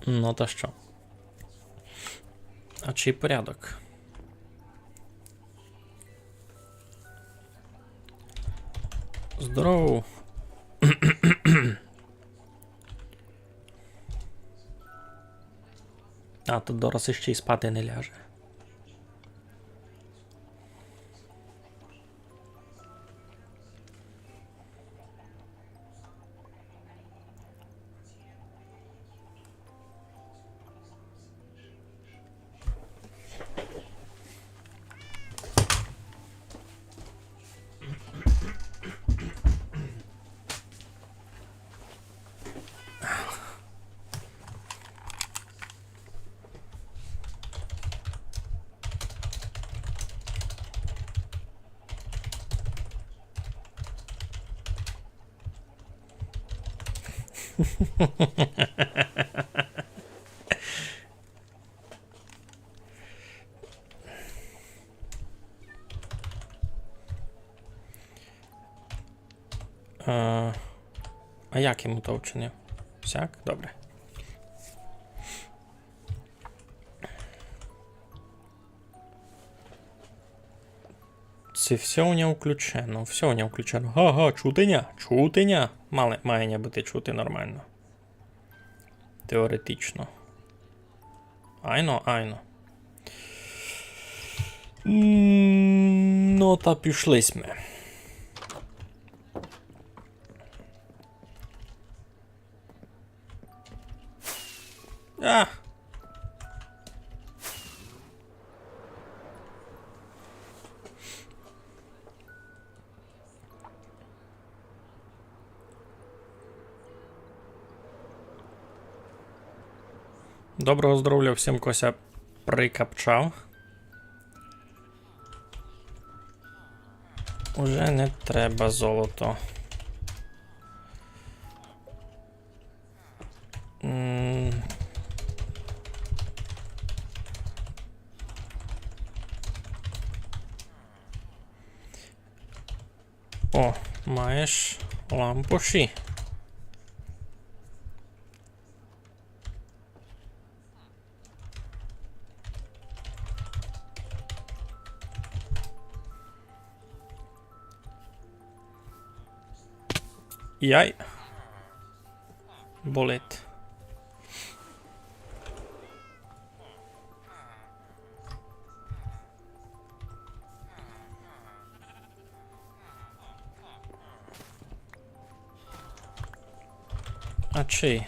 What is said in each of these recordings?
Ну та що? А чий порядок? Здорово! А, тут Дорос іще й спати не ляже. А як йому то вчинив? Всяк? Добре. Це все у нього включено, все у нього включено. Га-га, чутеня, чутеня. Має бути чути нормально. Теоретично. Айно. Ну, та пішли ми. А! Доброго здоров'я всім, кося прикапчав. Уже не треба золото. О, маєш лампуші. Яй. Болить. А чий?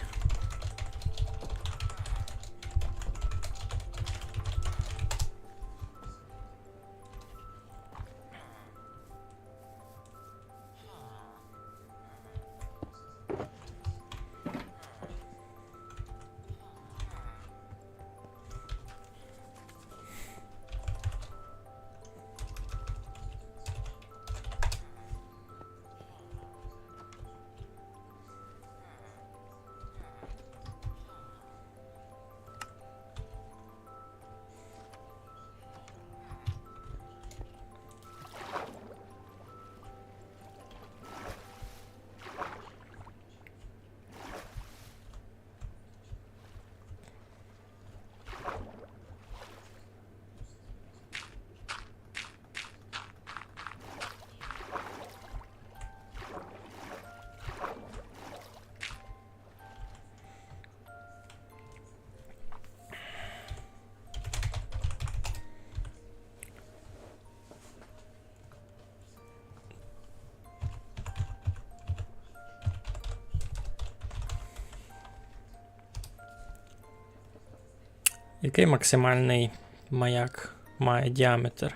Який максимальний маяк має діаметр?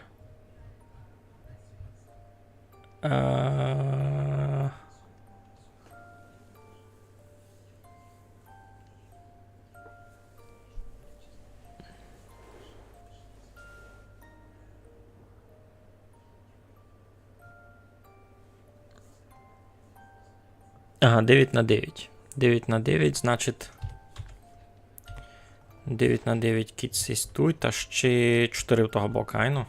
Ага, 9 на 9. 9 на 9, значить 9 на 9 кіт тут, та ще 4 в того боку, айно?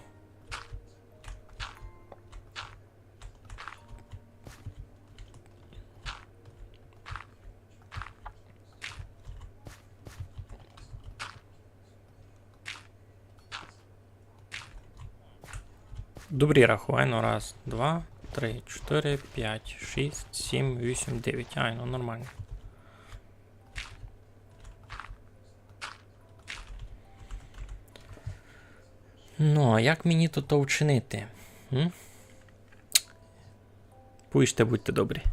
Добрі рахуй, ну раз, два, три, 4, 5, 6, 7, 8, 9. Ай, ну нормально. Ну, а як мені тут то вчинити? Пуйте, будьте добрі.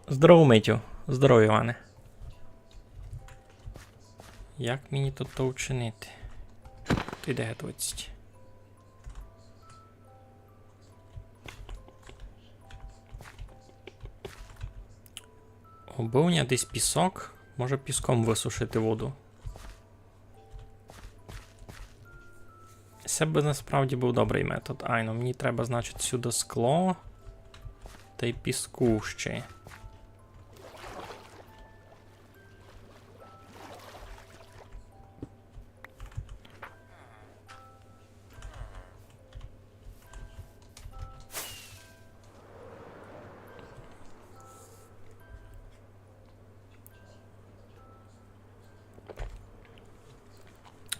Здорово, Митю. Здорово, Іване. Як мені тут то вчинити? Ти де 20? Обовня десь пісок. Може піском висушити воду. Це б насправді був добрий метод. Ай, ну мені треба, значить, сюди скло. Та й піску ще.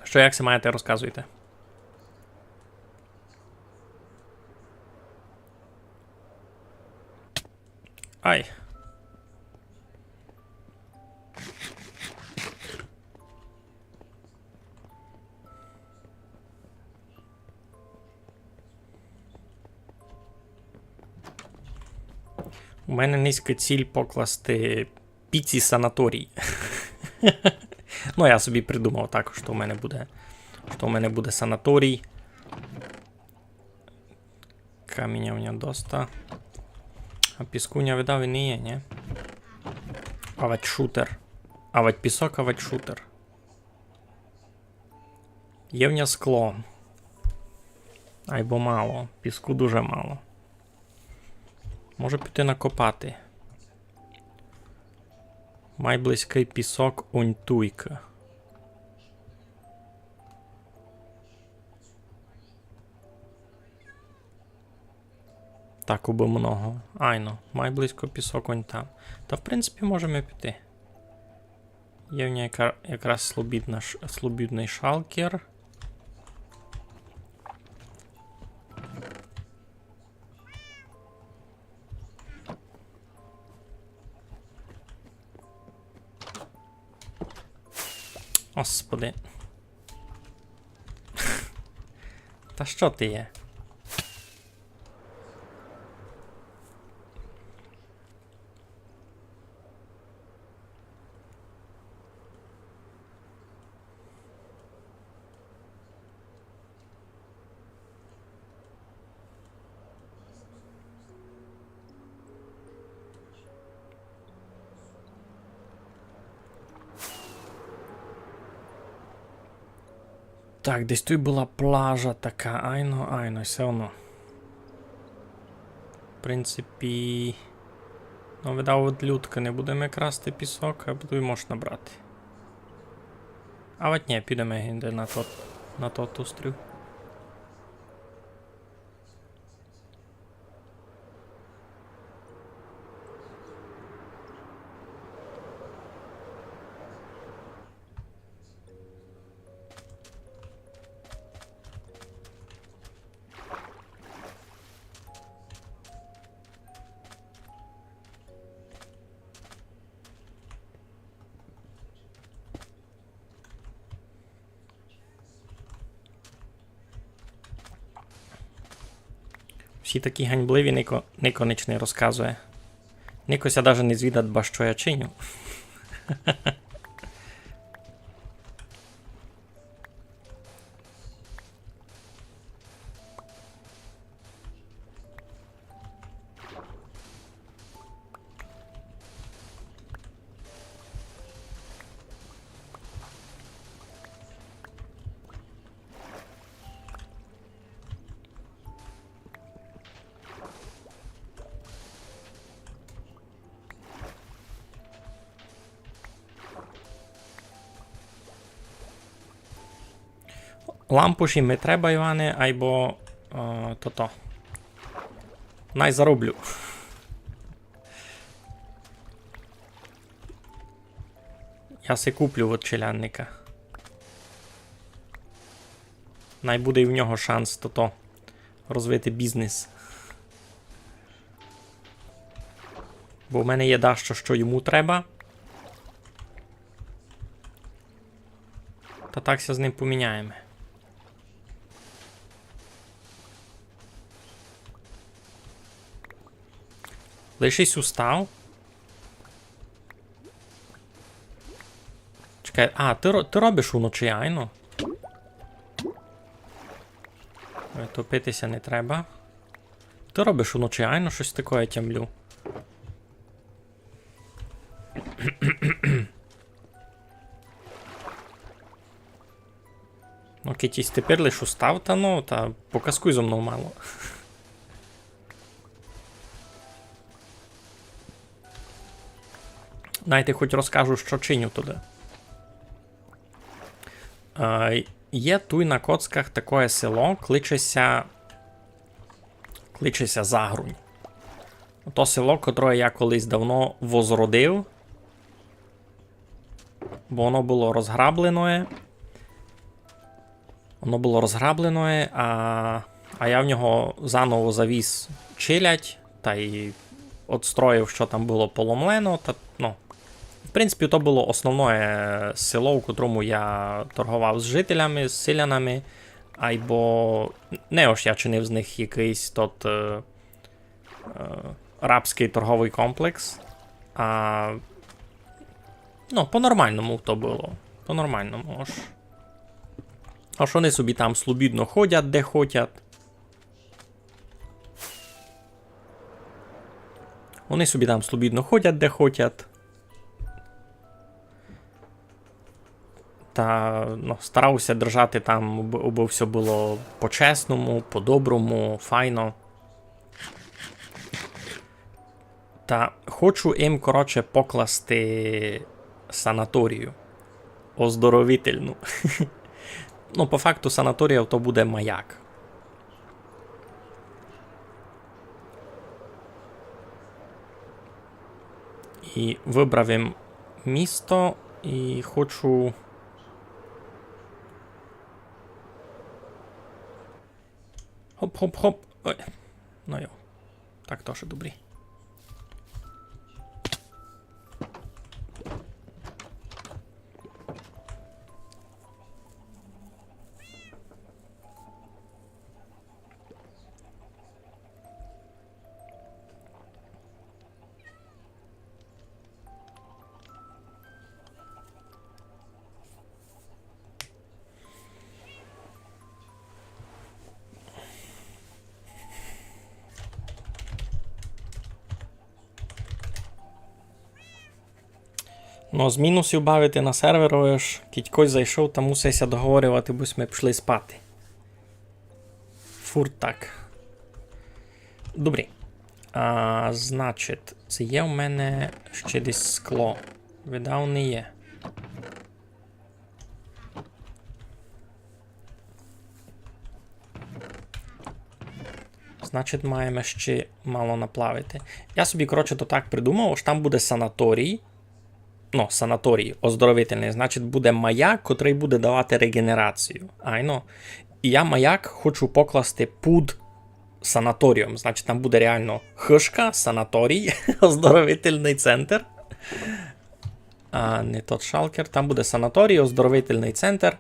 Що, як це маєте, розказуйте. Ай. У мене низька ціль покласти піці санаторій. Ну, я собі придумав також, що у мене буде санаторій. Каміння у мене доста. А піску не видав і не є, ні? Авать шутер. Авать пісок, авать шутер. Є в нього скло. Айбо мало. Піску дуже мало. Може піти накопати. Май близький пісок унтуйка. Так, убо много. Айно, май близько пісок он там. Та в принципі можемо піти. Є в ній якраз слобідний шалкер. Господи. Та що ти є? Так, десь тут була плажа така. Айно, все одно. В принципі. Ну, видав, от людка, не будемо красти пісок, а буду й можна брати. А от ні, підемо йде на тот острів. Всі такі ганьбливі, Нико ніч не розказує. Никося навіть не звідать, ба що я чиню. Лампуші ми треба, Іване, айбо то-то. Най зароблю. Я си куплю от челянника. Най буде і в нього шанс то розвити бізнес. Бо в мене є дещо, що йому треба. Та такся з ним поміняємо. Лишись устав. Чекай, ти робиш уночі, айно? Ой, топитися не треба. Ти робиш уночі, айно, щось таке я тямлю. Ну, Китісь, тепер лиш устав, та показкуй зо мною мало. Дайте хоч розкажу, що чиню туди. Є туй на Коцках таке село, кличеся Загрунь. То село, котре я колись давно возродив, бо воно було розграблене. А я в нього заново завіз чилять, та й отстроїв, що там було поломлено. В принципі, то було основне село, у котрому я торгував з жителями, з селянами, або не ось я чинив з них якийсь рабський торговий комплекс. По-нормальному то було. По-нормальному. Аж вони собі там слобідно ходять, де хотять. Та старався держати там, аби все було по-чесному, по-доброму, файно. Та хочу їм, коротше, покласти санаторію. Оздоровительну. По факту санаторія то буде маяк. І вибрав їм місто і хочу... Хоп-хоп-хоп. Ой. Ну йо. Так теж добрі. З мінусів бавити на серверу, кітькось зайшов та мусився договорювати, бо ми пішли спати. Фур так. Добре. Значить, це є у мене ще десь скло. Видав, не є. Значить, маємо ще мало наплавити. Я собі, коротше, то так придумав, що там буде санаторій. Санаторій оздоровительний, значить, буде маяк, котрий буде давати регенерацію. І я маяк хочу покласти під санаторієм. Значить, там буде реально хишка, санаторій, оздоровительний центр. Не тот шалкер. Там буде санаторій, оздоровительний центр.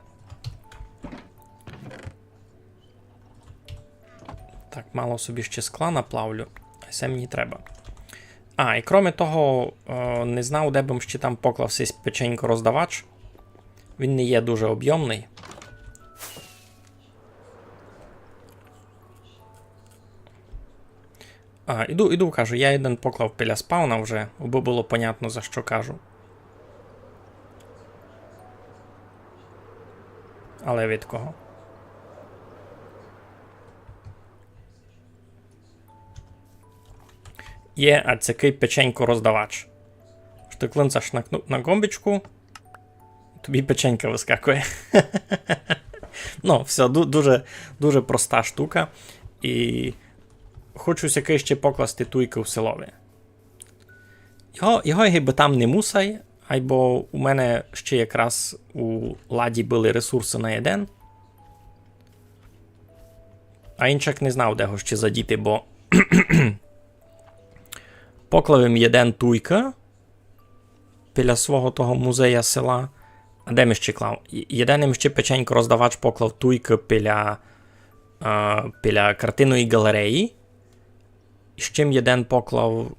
Так, мало собі ще скла наплавлю. Це мені треба. І крім того, не знав, де б ще там поклався печенько-роздавач. Він не є дуже об'ємний. Іду, кажу, я один поклав біля спауна вже, аби було понятно, за що кажу. Але від кого? Є такий печенько-роздавач. Що ти клинцаш на гомбічку, тобі печенька вискакує. Все, дуже проста штука. І хочу який ще покласти туйки в селові. Його якби там не мусай, або у мене ще якраз у ладі були ресурси на один. А іншак не знав, де його ще задіти, бо поклав єден туйка біля свого того музея села. А де ми ще клав? Єдиним ще печенько роздавач поклав туйка біля картинної галереї. І з чим єден поклав...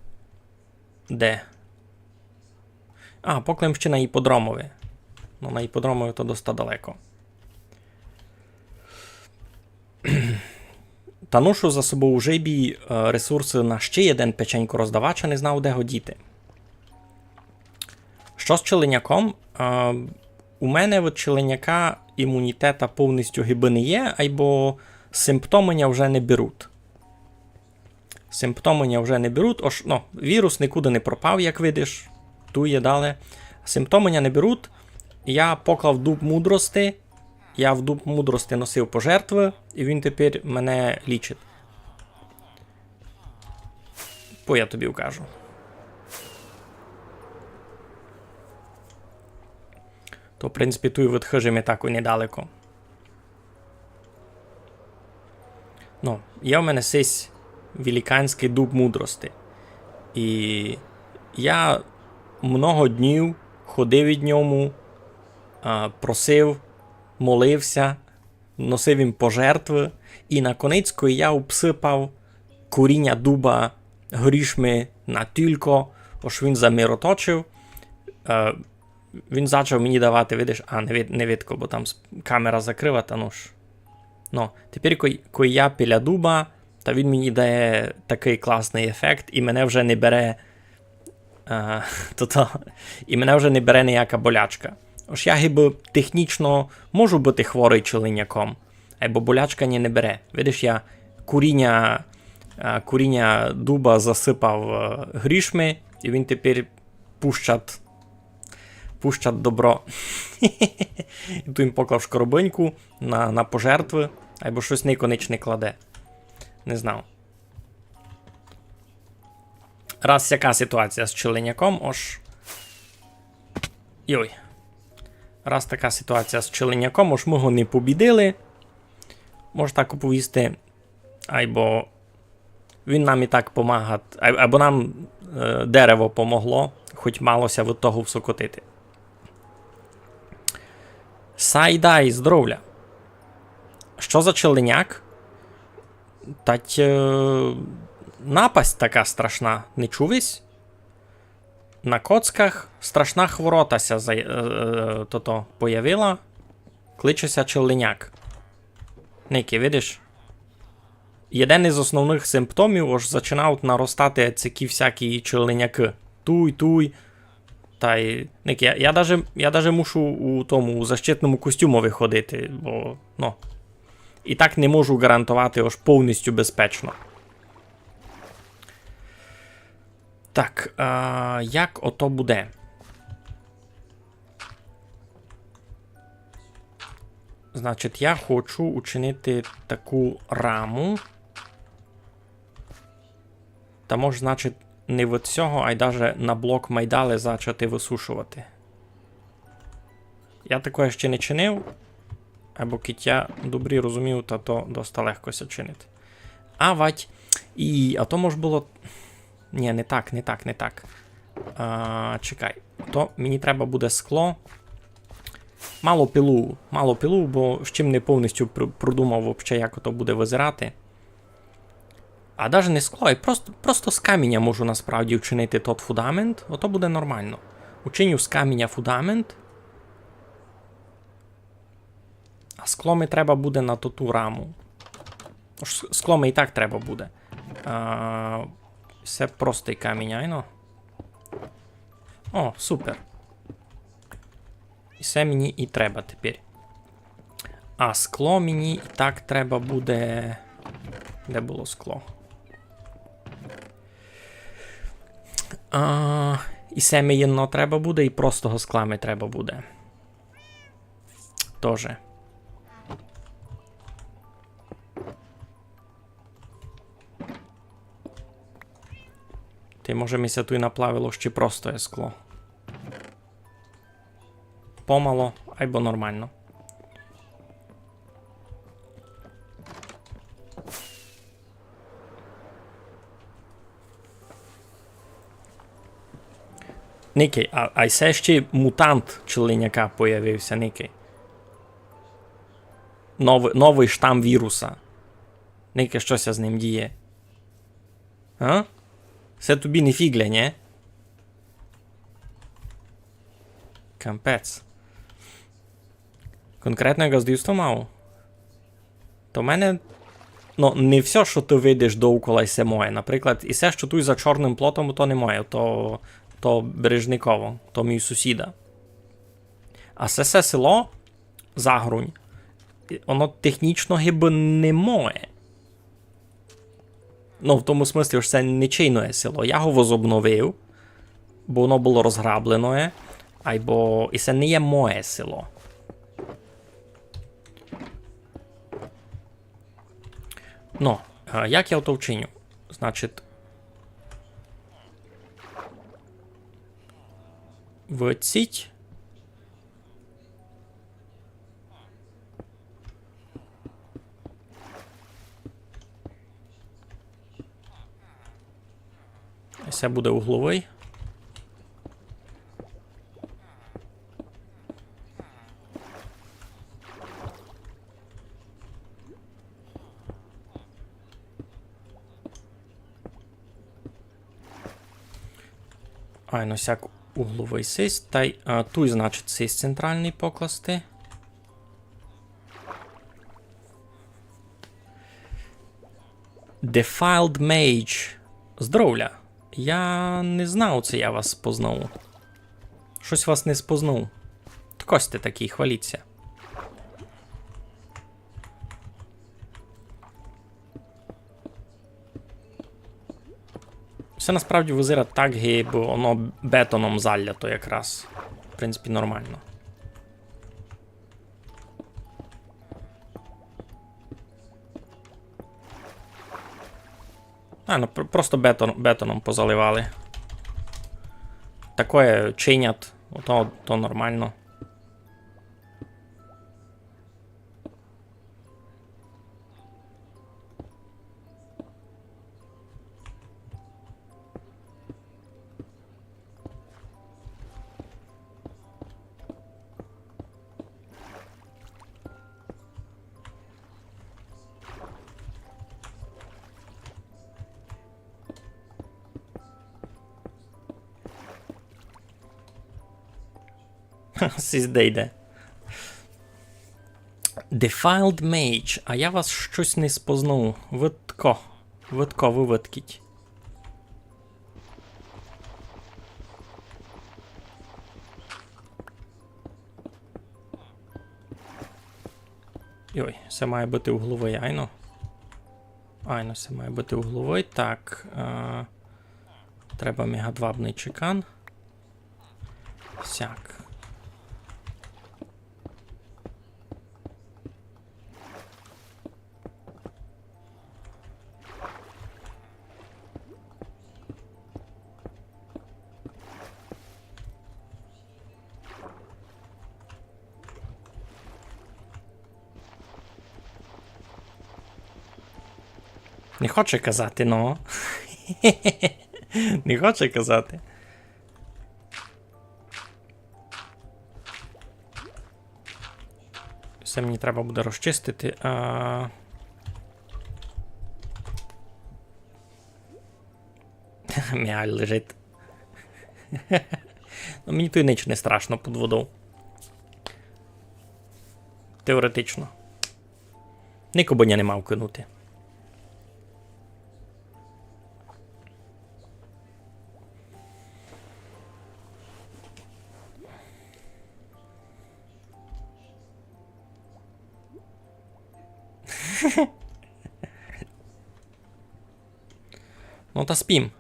Де? А, поклав ще на іподромові. Ну, на іподромові то доста далеко. Та ношу за собою у жибі ресурси на ще один печенько роздавач, а не знав, де його діти. Що з челеняком? У мене від челеняка імунітета повністю гиби не є, або симптомення вже не беруть. Симптомення вже не беруть. Вірус нікуди не пропав, як видиш. Ту є дали. Симптомення не беруть. Я поклав дуб мудрости. Я в дуб мудрости носив пожертви, і він тепер мене лічить. Я тобі вкажу. То, в принципі, тут від хижими так і недалеко. Ну, є в мене сись великанський дуб мудрости. І я много днів ходив від ньому, просив, молився, носив їм пожертви, і наконецько я обсипав коріння дуба грішми на тілько, ось він замироточив. Він почав мені давати, видиш, не видко, бо там камера закрила, та ну ж. Ну, тепер, коли я біля дуба, та він мені дає такий класний ефект, і мене вже не бере і мене вже не бере ніяка болячка. Ось я гиби технічно можу бути хворий челеняком, або болячка не бере. Видиш, я коріння дуба засипав грішми, і він тепер пущать добро. І тут він поклав шкоробиньку на пожертви, або щось неконечне кладе. Не знав. Раз яка ситуація з челеняком, ось... Йой. Раз така ситуація з челеняком, ось ми його не побідили. Може так оповісти. Або він нам і так помагає. Або нам дерево помогло, хоч малося від того всокотити. Сайдай, здоровля. Що за челеняк? Тать напасть така страшна. Не чувись? На коцках страшна хворотася появила. Кличеся челеняк. Некі, видиш? Єдин із основних симптомів ось починають наростати ці всякі челеняки. Туй. Та й... Некі, я даже мушу у защитному костюму виходити, бо, ну... І так не можу гарантувати ось повністю безпечно. Так, як ото буде? Значить, я хочу учинити таку раму. Та може, значить, не від цього, а й даже на блок майдали почати висушувати. Я такое ще не чинив. Або кить я добрі розумів, та то доста легко ся чинити. А то може було... Ні, не так. Чекай. То мені треба буде скло. Мало пилу, бо з чим не повністю продумав взагалі, як то буде визирати. А навіть не скло, і просто з каміння можу насправді вчинити тот фундамент. Ото буде нормально. Учиню з каміння фундамент. А скло ми треба буде на ту раму. Скло ми і так треба буде. Все простий камінь, айно. О, супер. І все мені і треба тепер. А скло мені і так треба буде... Де було скло? І семієнно треба буде, і простого скла ми треба буде. Тоже. Ти, може, мися тут і наплавило ще простое скло. Помало, або нормально. Никей, а це ще мутант членяка появився, Никей. Новий штам віруса. Никей, щось з ним діє. А? Це тобі не фігля, ні? Кампець. Конкретне газдівство мав. То в мене... Ну, не все, що ти видиш довкола і се моє. Наприклад, і все, що тут за чорним плотом, то не моє. То Бережниково, то мій сусіда. А це село, Загрунь, воно технічно гиби не моє. Ну, в тому смислі, що це нічийне село. Я його возобновив, бо воно було розграблене, і це не є моє село. Ну, як я то вчиню? Значить, виціть. Це буде угловий. Ну сяк угловий сись. Та й тут, значить, сись центральний покласти. Defiled Mage. Здоровля. Я не знав, це я вас спознав. Щось вас не спознав. Ось ти такий, хваліться. Все насправді визира так, бо воно бетоном залято якраз. В принципі, нормально. Ну просто бетоном позаливали. Такое чинять, то нормально. Сіздейде. Defiled Mage. А я вас щось не спознав. Витко, ви виткіть. Ой, це має бути угловий, айно. Айно, це має бути угловий. Так. Треба мегадвабний чекан. Сяк. Не хоче казати, ну. Не хоче казати. Все мені треба буде розчистити. М'яль лежить. Ну, мені тут ніч не страшно під водою. Теоретично. Нікого не мав кинути. Ну та спім.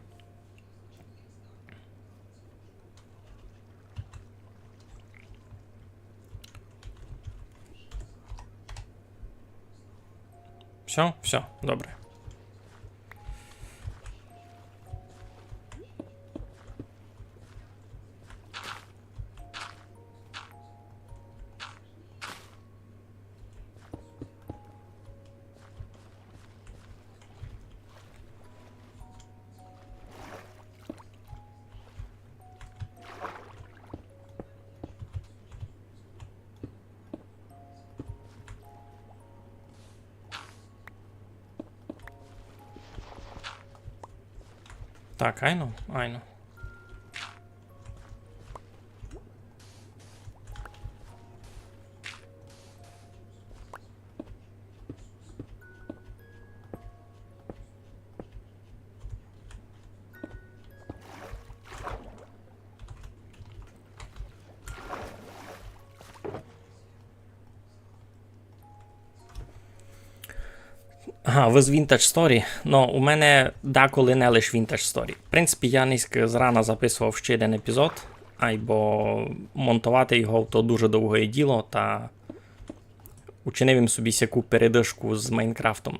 Все, добре. Так, айно, айно. Ага, ви з Vintage Story. Ну, у мене деколи не лише Vintage Story. В принципі, я низько зрана записував ще один епізод, бо монтувати його то дуже довге діло, та учинив їм собі сяку передишку з Майнкрафтом.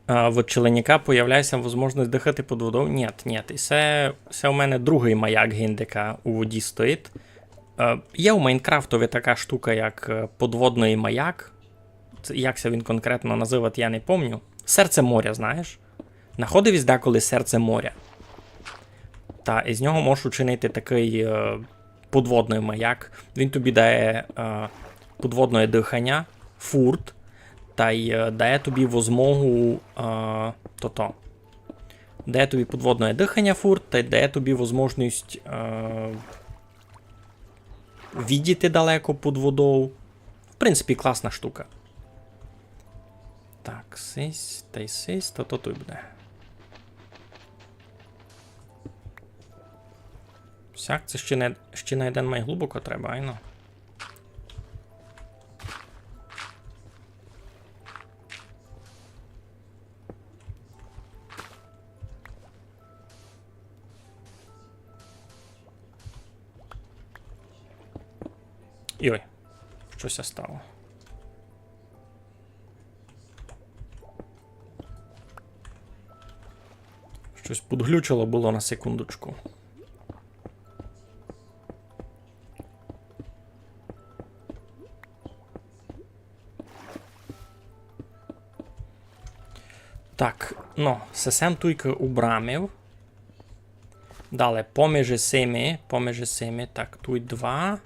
В челеняка появляється можливість дихати під водою. Ні. І це у мене другий маяк гіндика у воді стоїть. Є у Майнкрафтові така штука, як подводний маяк. Як це він конкретно називати, я не пам'ятаю. Серце моря, знаєш? Находивсь деколи серце моря. Та із нього можеш учинити такий подводний маяк. Він тобі дає подводне дихання, фурт. Та й дає тобі возмогу дає тобі подводне дихання фурт, та й дає тобі можливість відійти далеко під водою. В принципі, класна штука. Так, сись, та й сись, то тут буде. Сяк, це ще на один май глибоко треба, айно. Ой, щось стало. Щось підглючило було на секундочку. Так, ну, сесем туйка убрамив. Далі, поміж сими, так, тут 2.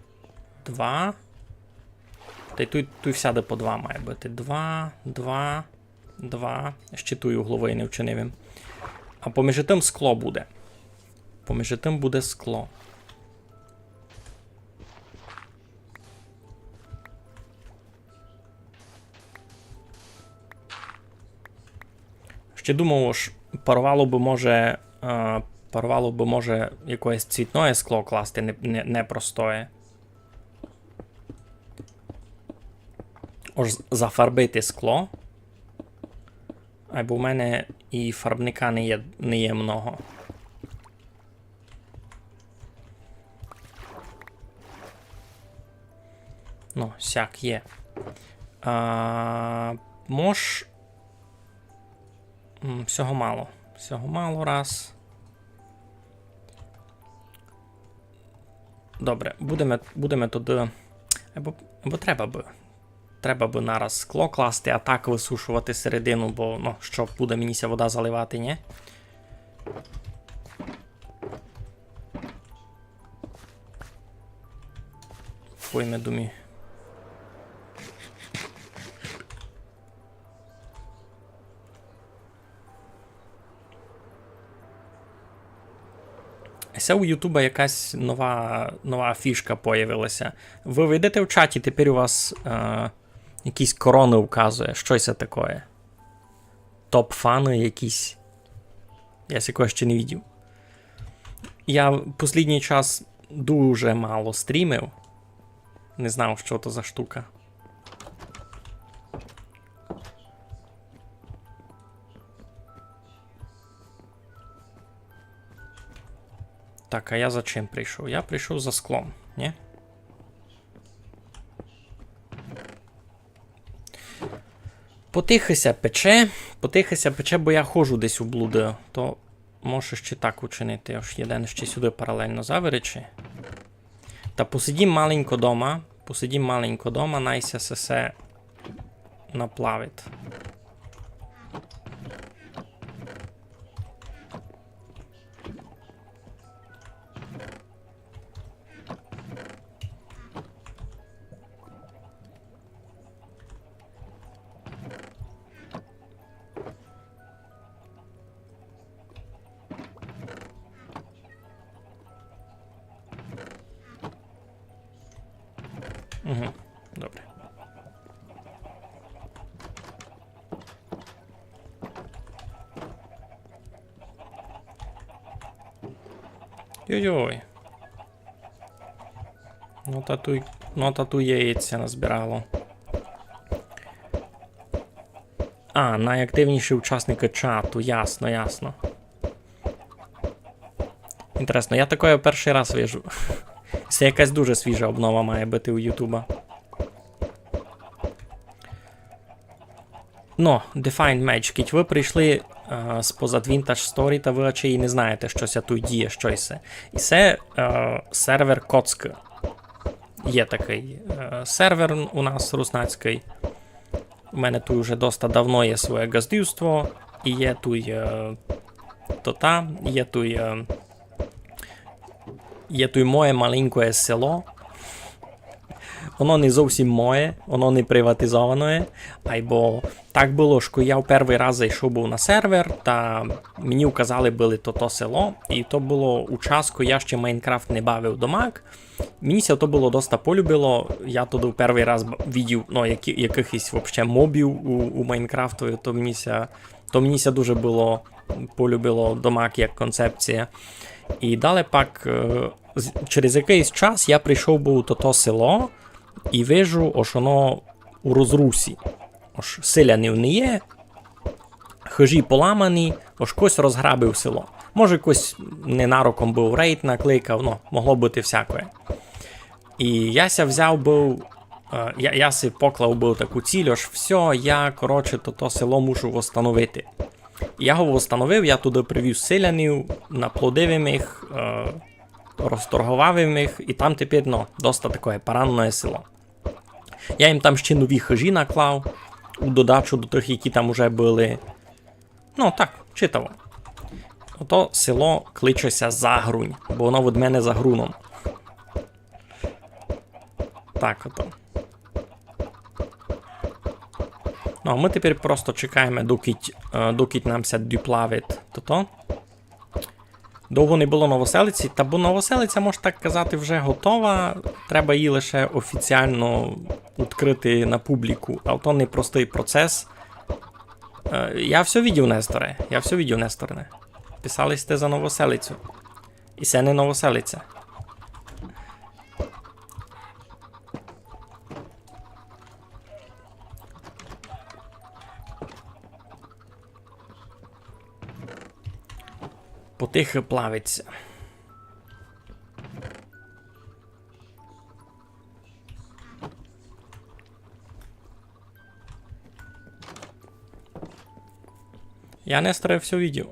Та й тут всяде по 2 має бути. 2. Ще тут угловий не вчинив. А поміж тим скло буде. Поміж тим буде скло. Ще думав, що порвало би може якесь цвітне скло класти, не простоє. Ось зафарбити скло. Або в мене і фарбника не є много. Ну, сяк є. Всього мало. Всього мало раз. Добре, будемо туди. Або треба би. Треба би нараз скло класти, а так висушувати середину, бо, ну, що буде мені вода заливати, ні? Пойме думі. Це у Ютуба якась нова фішка появилася. Ви вийдете в чаті, тепер у вас якісь корони вказує. Що це таке? Топ-фани якісь. Я такого ще не бачив. Я в останній час дуже мало стрімив. Не знав, що це за штука. Так, а я за чим прийшов? Я прийшов за склом, ні? Потихися пече, бо я ходжу десь у блуди, то може ще так учинити. Ось єдине ще сюди паралельно заверечі. Та посидім маленько дома, Посидім маленько дома, найся се наплавить. Угу, добре. Йой-йой. Ну, тату яєця назбирало. А, найактивніші учасники чату, ясно, ясно. Інтересно, я таке перший раз вижу. Це якась дуже свіжа обнова має бути у Ютуба. Ну, Defined Match, кіть ви прийшли з-позад Vintage Story, та ви очі і не знаєте, що ся тут діє, щось. І це сервер Коцк. Є такий сервер у нас руснацький. У мене тут вже доста давно є своє газдівство, і є тут є тут моє маленьке село. Воно не зовсім моє, воно не приватизоване, або так було, що я в перший раз зайшов був на сервер, та мені вказали були то село, і то було у час, коли я ще Майнкрафт не бавив до Mac. Мені то було доста полюбило, я тоді в перший раз бачив, ну, якихось вообще мобів у Майнкрафту, то мені дуже було полюбило до Mac як концепція. І далі пак, через якийсь час я прийшов був то село, і вижу, ось воно у розрусі. Ось селянів не є, хижі поламані, ось хтось розграбив село. Може, хтось ненароком був рейд накликав, ну, могло бути всяке. І я ся взяв був, я си поклав був таку ціль, ось все, я, коротше, то село мушу восстановити. Я його восстановив, я туди привів селянів, наплодив їх, розторгував їх, і там тепер, ну, доста таке паранне село. Я їм там ще нові хижі наклав, у додачу до тих, які там вже були. Ну, так, читаво. Ото село кличеться Загрунь, бо воно від мене за груном. Так, ото. Ну, а ми тепер просто чекаємо, доки нам ся доплавить то. Довго не було новоселиці, та бо новоселиця, можна так казати, вже готова. Треба її лише офіціально відкрити на публіку. А то непростий процес. Я все видів, Несторе. Писали сте за новоселицю. І це не новоселиця. Потихо плавиться. Я, Несторе, все видел.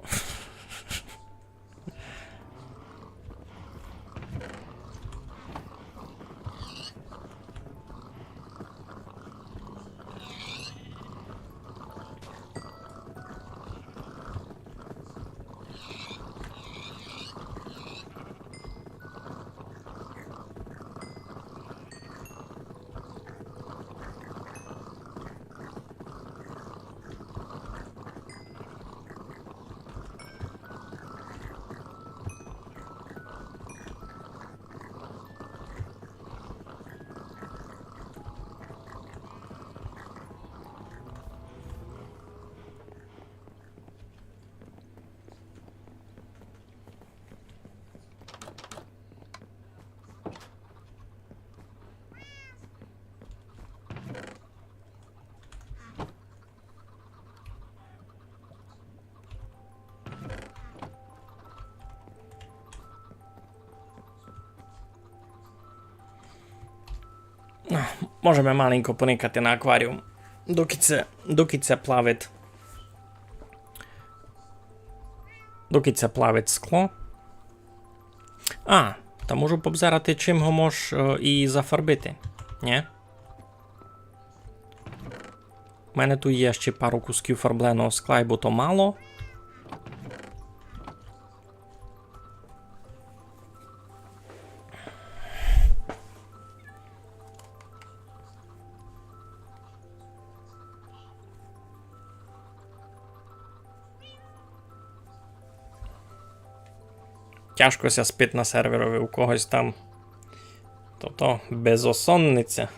Можемо маленько поникати на акваріум, доки це плавить. Доки це плавить скло. А, та можу побзирати, чим його можеш і зафарбити. Ні? У мене тут є ще пару кусків фарбленого скла, бо то мало. Тяжкося спить на серверові, у когось там. Тобто безосонниця.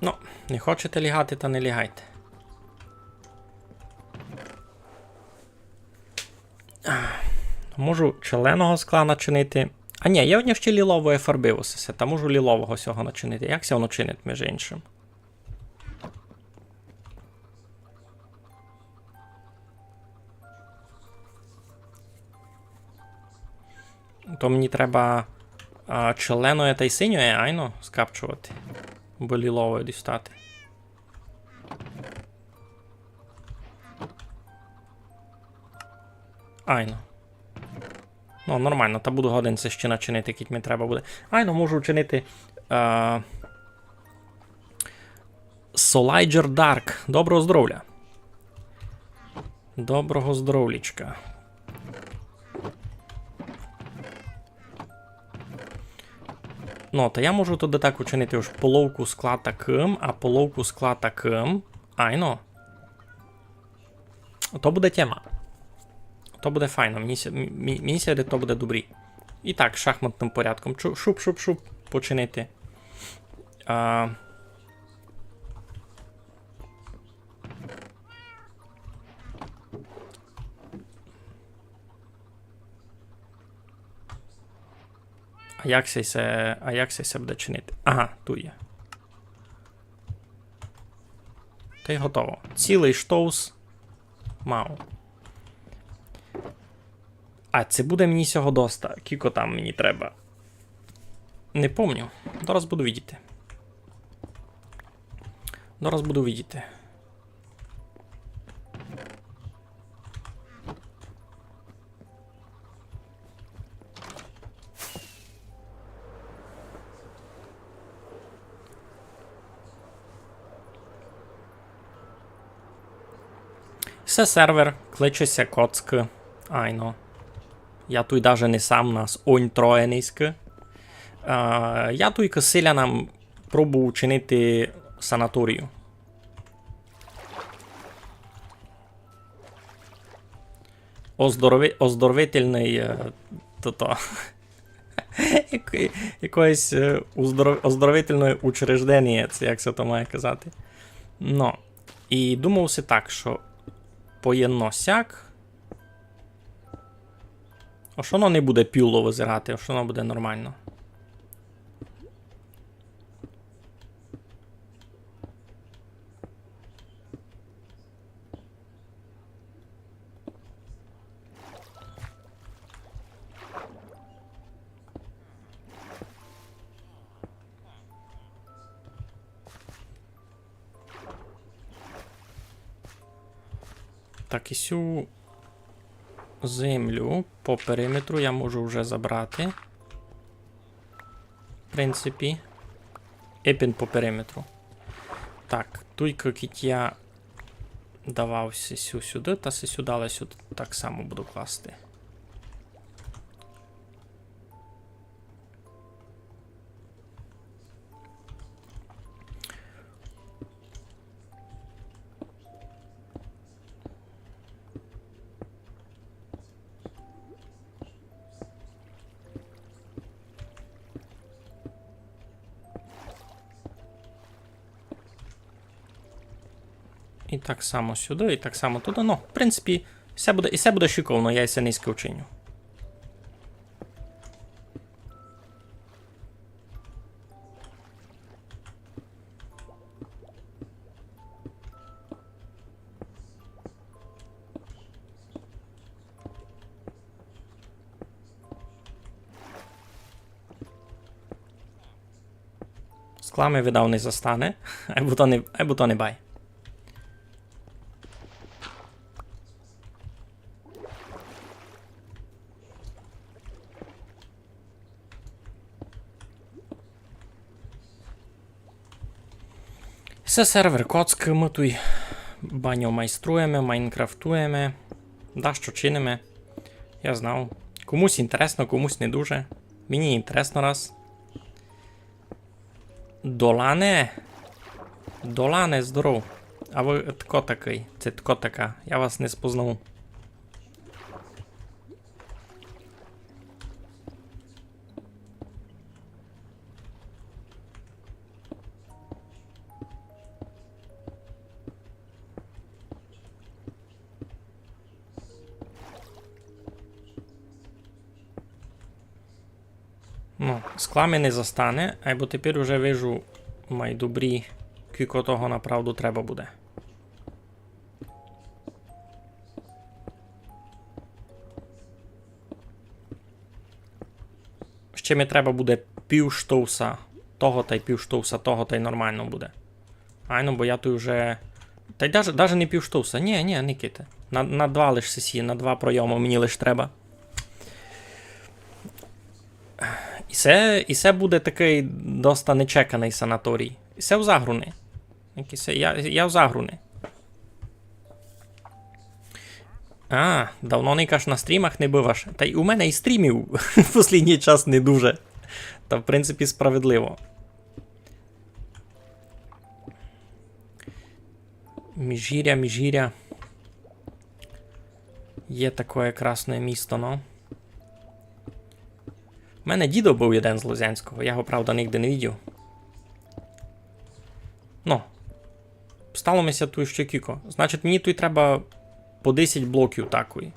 Ну, не хочете лягати, та не лягайте. Можу челеного скла начинити. А ні, я одні ще лілової фарби усе. Та можу лілового всього начинити. Як це воно чинить, між іншим? То мені треба челеної та й синьої, айно, скапчувати. Бо ліловою дістати. Айно. Ну, нормально, та буду годин це ще начинити, який мені треба буде. Айно, можу вчинити Soliger Dark. Доброго здоров'я. Доброго здоров'ячка. Ну, то я можу туди так учинити уж половку скла таким, а половку скла таким. Айно. То буде тема. То буде файно. Мені сяде, то буде добрі. І так, шахматним порядком. Шуп-шуп-шуп починити. А як це буде чинити? Ага, тут є. Та й готово. Цілий штовс мав. А, це буде мені сього доста. Кіко там мені треба? Не помню. Зараз буду видіти. Зараз буду видіти. Це сервер, кличеться Коцк. Айно. Я тут даже не сам нас онтроєниськ. Я тут касиля нам пробую чинити санаторію. Оздоровительний якоїсь оздоровительне учреждення, це як це то має казати. Ну, і думався так, що поєнно-сяк. А що воно не буде піло визирати, а що воно буде нормально. Так, і сю землю по периметру я можу вже забрати. В принципі. Епін по периметру. Так, туйка кіт я давав сесю сюди, та сесю далі сюди так само буду класти. І так само сюди, і так само туди. Ну, в принципі, все буде шиковно, я все низько вчиню. Склами видав не застане, або то не бай. Це сервер Коцк, ми тут баню майструємо, майнкрафтуємо, дещо чинимо. Я знав. Комусь інтересно, комусь не дуже. Мені інтересно раз. Долане. Долане, здоров. А ви тко такий? Це тко така. Я вас не спознав. Ну, скла мене застане, а бо тепер уже вижу май добрі, кілько того направду треба буде. Ще мені треба буде пів штовса того та й пів штовса того, та й нормально буде. Айно, бо я тут вже... Та й даже не пів штовса. Ні, Никите. На два лиш сесії, на два пройому мені лиш треба. І це буде такий доста нечеканий санаторій. І це в Загруни. Я в Загруни. А, давно не кажеш, на стрімах не биваш. Та й у мене і стрімів в останній час не дуже. Та в принципі справедливо. Міжгір'я. Є таке красне місто, ну. У мене дідо був один з Лозянського, я його, правда, ніде не бачив. Ну, стало мися тут ще кіко. Значить, мені тут треба по 10 блоків такої.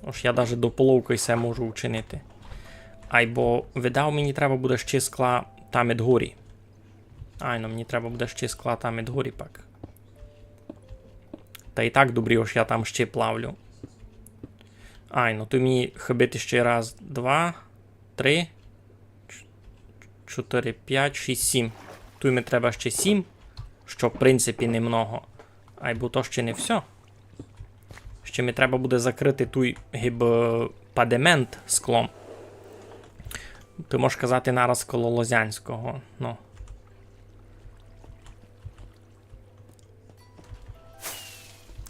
Ось я навіть до половки все можу вчинити. Айбо видав, мені треба буде ще скла там від горі. Айно, мені треба буде ще скла там від горі пак. Та і так добрі, ось я там ще плавлю. Айно, то мені хибити ще раз, 2, 3, 4, 5, 6, 7. Тут мені треба ще 7, що в принципі немного. Айбо то ще не все. Ще мені треба буде закрити той падемент склом. Ти можеш казати нараз коло Лозянського. Ну.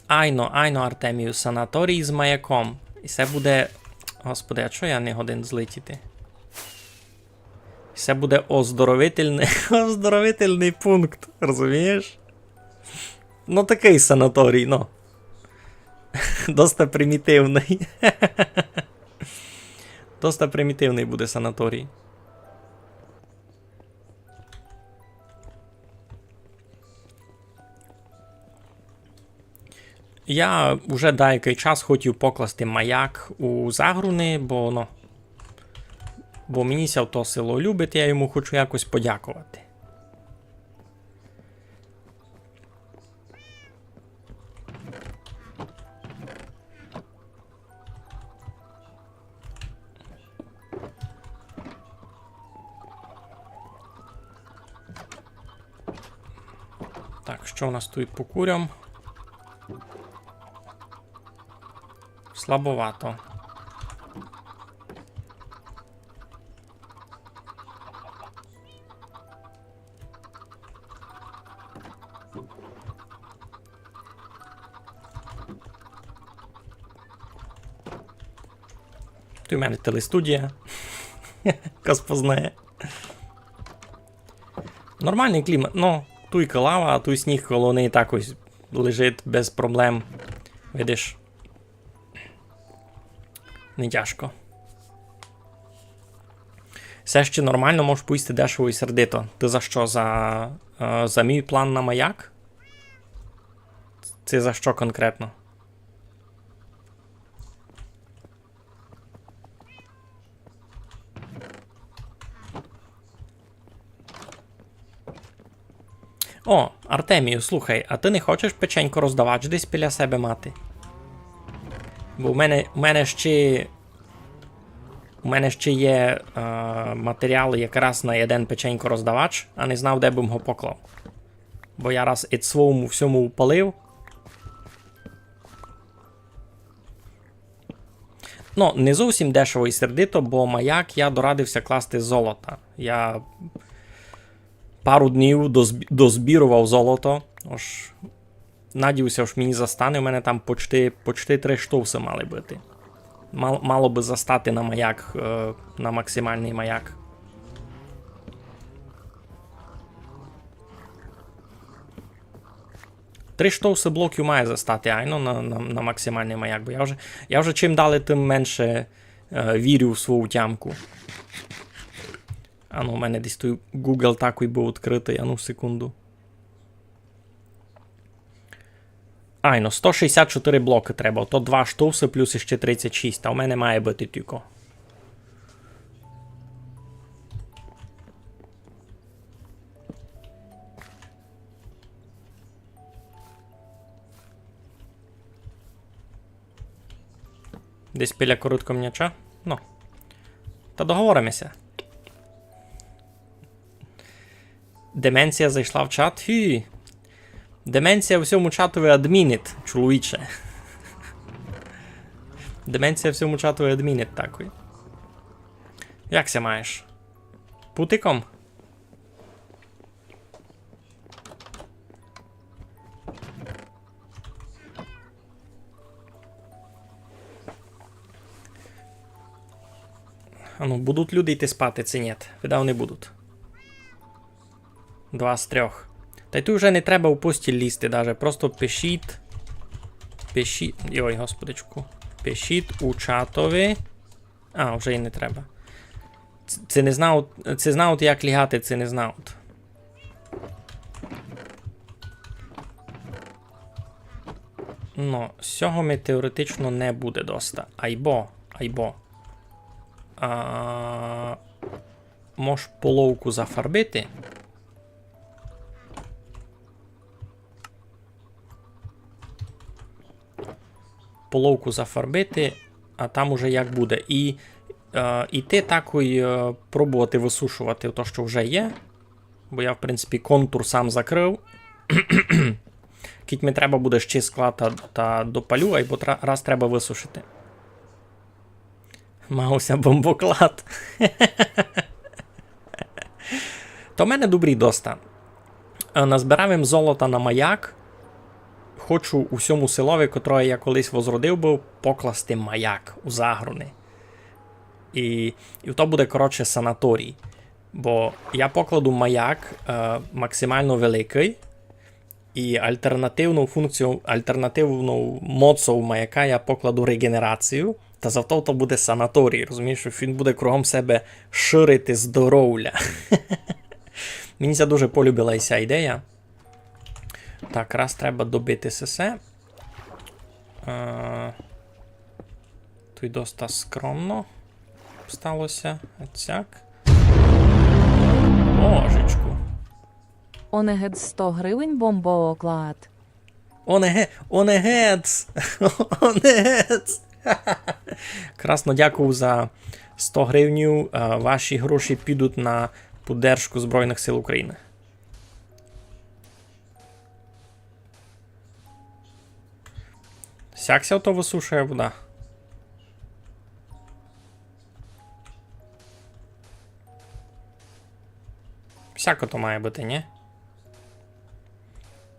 Айно, Артемію, санаторій з маяком. І це буде... Господи, а чого я не годин злетіти? Це буде оздоровительний пункт, розумієш? Ну, такий санаторій, ну. Доста примітивний. Доста примітивний буде санаторій. Я вже деякий час хотів покласти маяк у Загруни, бо, ну, бо мені ся в то село любить, я йому хочу якось подякувати. Так, що у нас тут по курям? Слабовато. Тут у мене телестудія. Каз познає. Нормальний клімат. Ну, тут лава, а тут сніг коло неї так ось лежить без проблем. Видиш? Не тяжко. Все ще нормально, можеш поїсти дешево і сердито. Ти за що? За мій план на маяк? Це за що конкретно? О, Артемію, слухай, а ти не хочеш печенько роздавач десь біля себе мати? Бо у мене ще є матеріали якраз на один печенько роздавач, а не знав, де б його поклав. Бо я раз і своєму всьому упалив. Ну, не зовсім дешево і сердито, бо маяк я дорадився класти з золота. Я пару днів дозбірував золото. Ож надіюся, що мені застане. У мене там почти 3 штовси мали бути. Мало би застати на маяк, на максимальний маяк. Три штовси блоків має застати, айно, на максимальний маяк, бо я вже чим далі, тим менше вірю в свою тямку. А ну, у мене десь той Google такий був відкритий, а ну, секунду. Айно, 164 блоки треба, то 2 штовси плюс іще 36, а у мене має бути тільки. Десь біля короткого м'яча? Ну. Та договоримося. Деменція зайшла в чат? Фі. Деменція всьому чатові адмінить, чоловіче. Деменція всьому чатові адмінить такий. Як ся маєш? Путиком? А ну, будуть люди йти спати, чи ні? Видав, не будуть. 2 з 3. Та й тут вже не треба у постіль лізти даже. Просто пишіть. Ой, господичку. Пишіть у чатові. А, вже і не треба. Це не знав, це знають, як лягати, це не знають. Ну, з цього ми теоретично не буде доста. Айбо. Мож половку зафарбити. Половку зафарбити, а там уже як буде. І іти такою пробувати висушувати те, що вже є. Бо я, в принципі, контур сам закрив. Кіть мені треба буде ще скла та допалю, або раз треба висушити. Мауся бомбоклад. То в мене добрі доста. Назбираємо золота на маяк. Хочу у всьому селові, котре я колись возродив був, покласти маяк у загруни. І то буде, коротше, санаторій. Бо я покладу маяк максимально великий. І альтернативну функцію, альтернативну моцу маяка я покладу регенерацію. Та завтра то буде санаторій, розумієш, що він буде кругом себе ширити здоров'я. Мені це дуже полюбилася ідея. Так, раз треба добити все. Тут доста скромно сталося. Оцяк. Божечку. Онегец 100 гривень бомбооклад. Онегец! Красно дякую за 100 гривень. Ваші гроші підуть на підтримку Збройних сил України. Сякся ото висушує вода. Всяко то має бути, ні?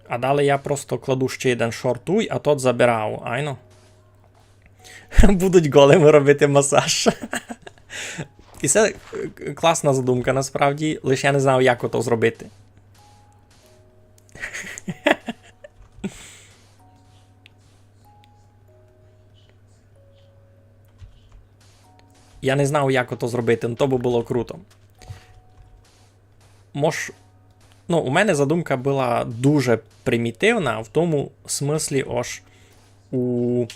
А далі я просто кладу ще один шортуй, а тот забирав, айно. Будуть голими робити масаж. І це класна задумка, насправді, лише я не знав, як ото зробити. Я не знав, як ото зробити, але то би було круто. Ну, у мене задумка була дуже примітивна, в тому смислі, ось у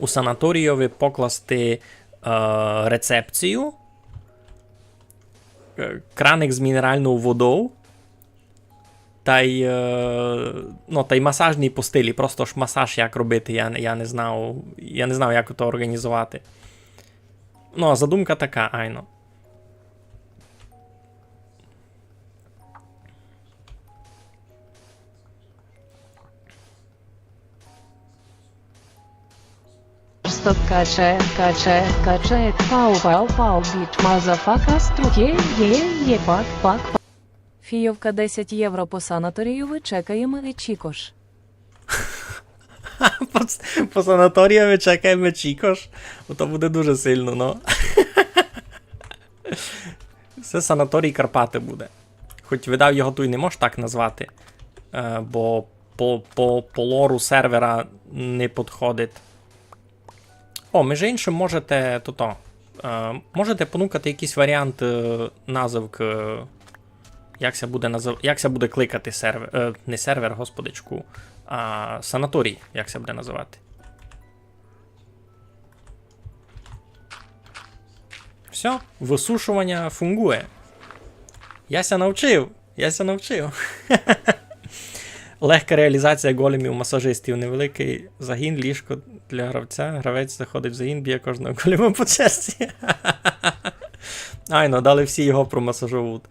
санаторійові покласти рецепцію, краник з мінеральною водою, та й масажний по стилі, просто ж масаж як робити, я не знав, як це організувати. Ну, а задумка така, айно. просто качает, пау, біч, мазафака, струке, пак. Фійовка 10 євро по санаторію, ви чекаємо і чікош. По санаторіям чекаємо Чікош. То буде дуже сильно, ну. Це санаторій Карпати буде. Хоч видав його тут і не можеш так назвати, бо по лору сервера не підходить. О, між іншим, можете понукати якийсь варіант називки. Як це буде кликати сервер, не сервер, господичку, а санаторій, як це буде називати. Все, висушування фунгує. Яся навчив. Легка реалізація големів масажистів. Невеликий загін, ліжко для гравця. Гравець заходить в загін, б'є кожного голема по черзі. Айно, дали всі його промасажовувати.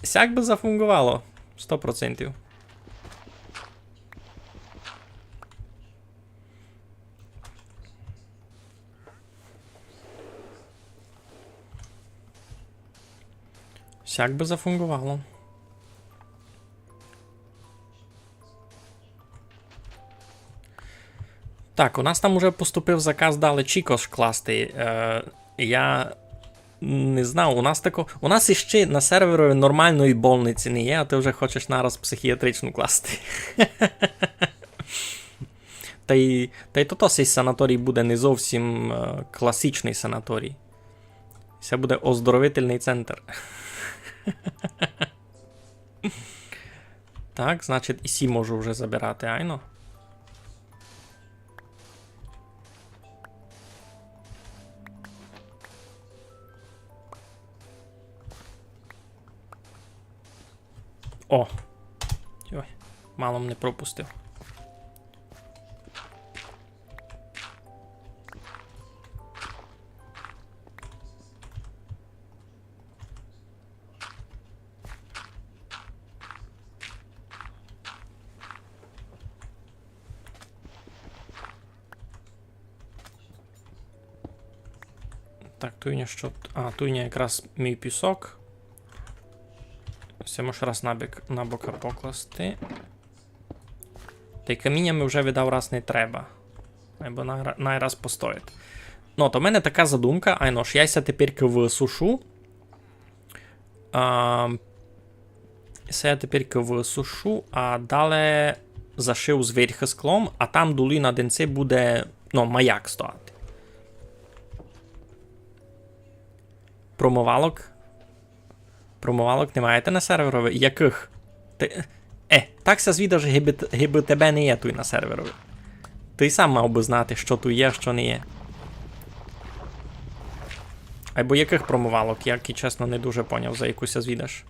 Сяк би зафунгувало. 100%. Сяк би зафунгувало. Так, у нас там уже поступив заказ, дали Чікош класти. Я не знав, у нас іще на сервері нормальної больниці не є, а ти вже хочеш нараз психіатричну класти. Та й то цей санаторій буде не зовсім класичний санаторій. Це буде оздоровительний центр. Так, значить, і сі можу вже забирати, айно. О! Ой, мало не пропустив. Так, туйня що... туйня якраз мій пісок. Це можеш раз на бока покласти. Та й каміннями вже видав раз не треба. Або найраз постоїть. Ну, то в мене така задумка. Айно ж, яйся тепер висушу. Це я тепер висушу, а далі зашив зверху склом, а там долі на денці буде, маяк стояти. Промовалок не маєте на серверові? Яких? Так ся звідав, що ГБТБ не є тут на серверові. Ти сам мав би знати, що тут є, що не є. Або яких промовалок? Я, чесно, не дуже поняв, за якусь звідаш.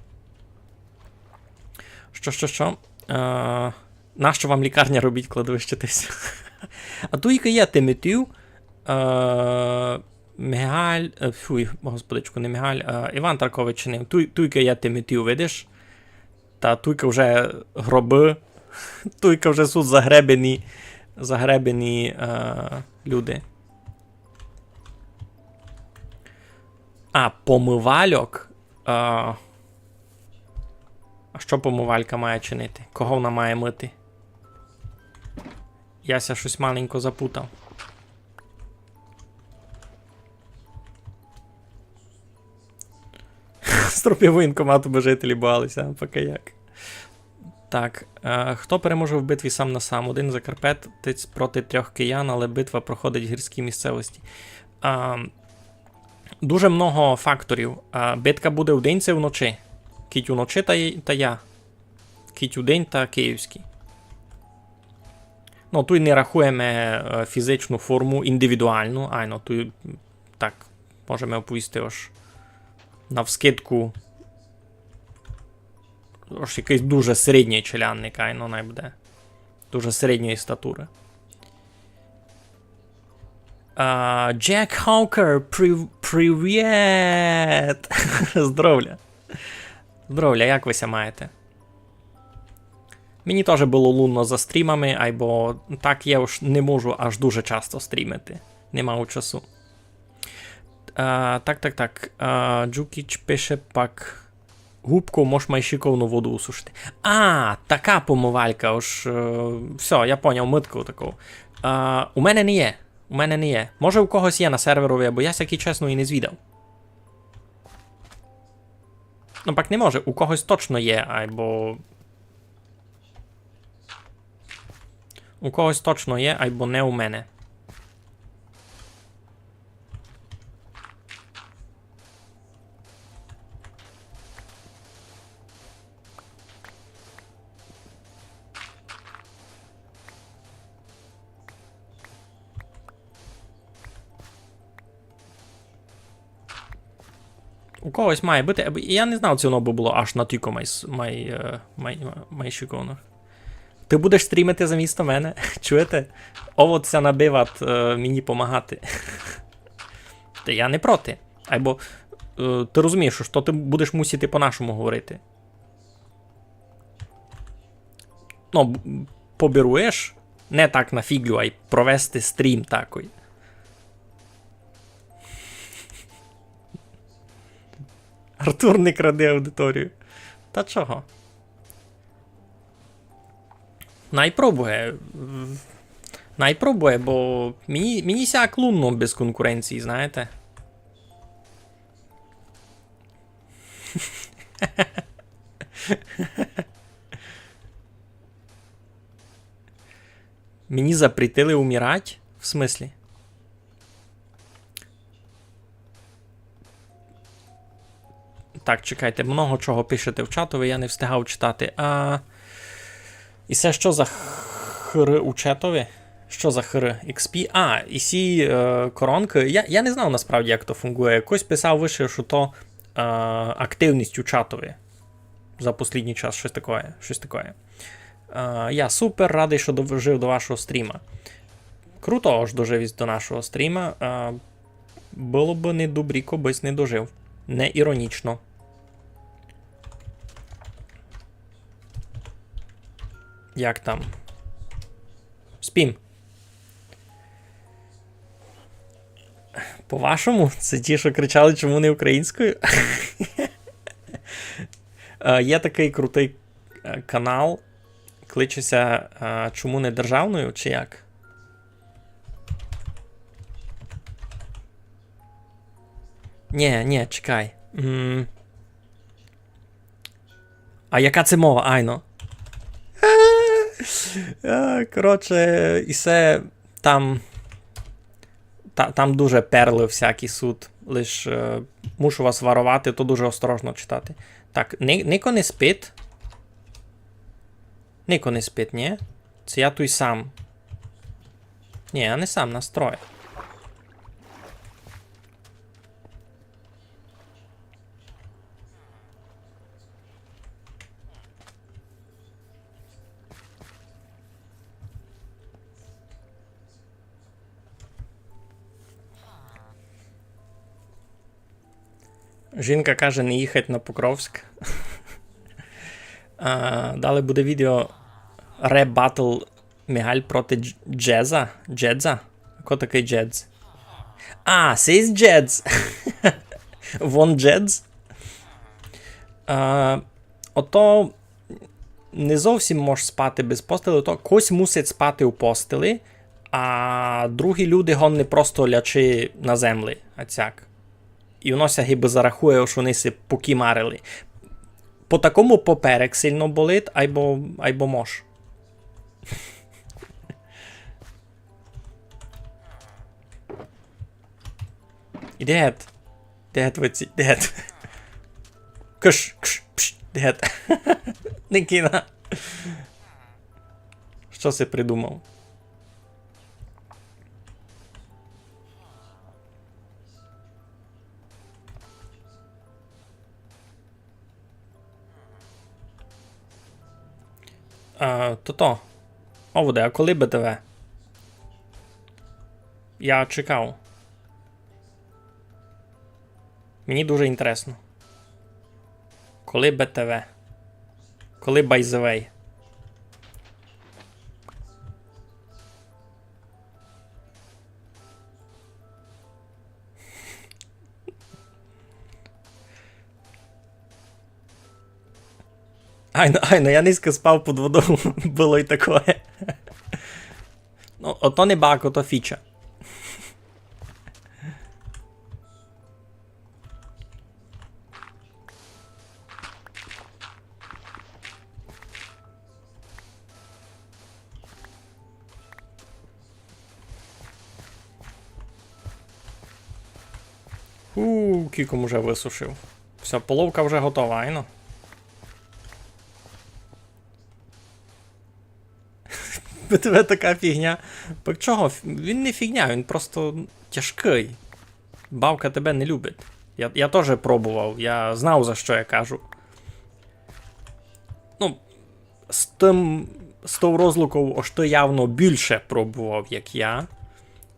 Що? Нащо вам лікарня робіть, кладовище тись? А туйка є Тиметів. Мігаль, господичку, не Мігаль, Іван Таркович чинив. Туйка є Тиметів, видиш? Та туйка вже гроби, туйка вже тут загребені люди. Помивальок. А що помивалька має чинити? Кого вона має мити? Яся щось маленько запутав. З трупів воєнкомату би жителі боялися, поки як. Так, хто переможе в битві сам на сам? Один закарпатець проти 3 киян, але битва проходить в гірській місцевості. Дуже много факторів. Битка буде вдень чи вночі? Кіть уночі та я. Кіть удень та київський. Тут не рахуємо фізичну форму індивідуальну. Тут так, можемо оповісти ось навскидку. Ось якийсь дуже середній челянник, най буде. Дуже середньої статури. Джек Хаукер, привіт! Здоров'я. Здоров'я, як ви ся маєте? Мені теж було лунно за стрімами, або так я уж не можу аж дуже часто стрімити. Не мав часу. Так. Джукіч пише пак. Губку можеш майшиковну воду усушити. Така помивалька. Все, я поняв, митку таку. У мене не є. Може у когось є на серверові, бо я сякі чесно і не звідав. Ну, пак не може, у когось точно є, або... У когось точно є, або не у мене. У когось має бути. Я не знав, це воно би було аж на тільки майшиковно. Ти будеш стрімити замісто мене? Чуєте? Овоця набиват мені помагати. Та я не проти. Або ти розумієш, що ти будеш мусити по-нашому говорити. Ну, побіруєш? Не так на фігю, а й провести стрім такий. Артур не краде аудиторію. Та чого? Найпробує, бо мені сяк лунно без конкуренції, знаєте. Мені запретили умирать? В смислі? Так, чекайте, много чого пишете в чатові, я не встигав читати. І це що за хр у чатові? Що за хр? XP? І ці коронки. Я не знав насправді, як то фунгує. Якось писав вище, що то активність у чатові. За останній час, щось таке. Я супер радий, що дожив до вашого стріма. Круто, аж дожив до нашого стріма. Було б не добріко, бись не дожив. Не іронічно. Як там? Спім. По-вашому? Це ті, що кричали, чому не українською? Є такий крутий канал. Кличеться чому не державною, чи як? Ні, чекай. А яка це мова? Айно. Коротше, і це там дуже перли всякий суд. Лиш мушу вас варувати, то дуже осторожно читати. Так, Нико не спить. Нико не спить, ні? Це я той сам. Ні, я не сам, настрою. Жінка каже не їхати на Покровськ. Далі буде відео реп-баттл Мігаль проти Джедза. Джедза? Хто такий Джедз? Сейс Джедз. Вон Джедз. Ото не зовсім можеш спати без постелі, то когось мусить спати у постелі, а другі люди гон не просто лячи на землі, а цяк. І воно ся гіби зарахує, що вони си покімарили. По такому поперек сильно болить, або мож. Іди гет. Іди гет, виці. Іди гет. Кш, пш, іди гет. Не кіна. Що си придумав? То. Оводе, а коли БТВ? Я чекав. Мені дуже інтересно. Коли БТВ? Коли Байзевей? Айно, я низько спав під водою, було й таке. Ну, ото не баг, ото фіча. Кіком уже висушив. Все, половка вже готова, айно. У тебе така фігня. Так чого? Він не фігня, він просто тяжкий. Бабка тебе не любить. Я теж пробував, я знав, за що я кажу. Ну, з того розлуком, аж то явно більше пробував, як я.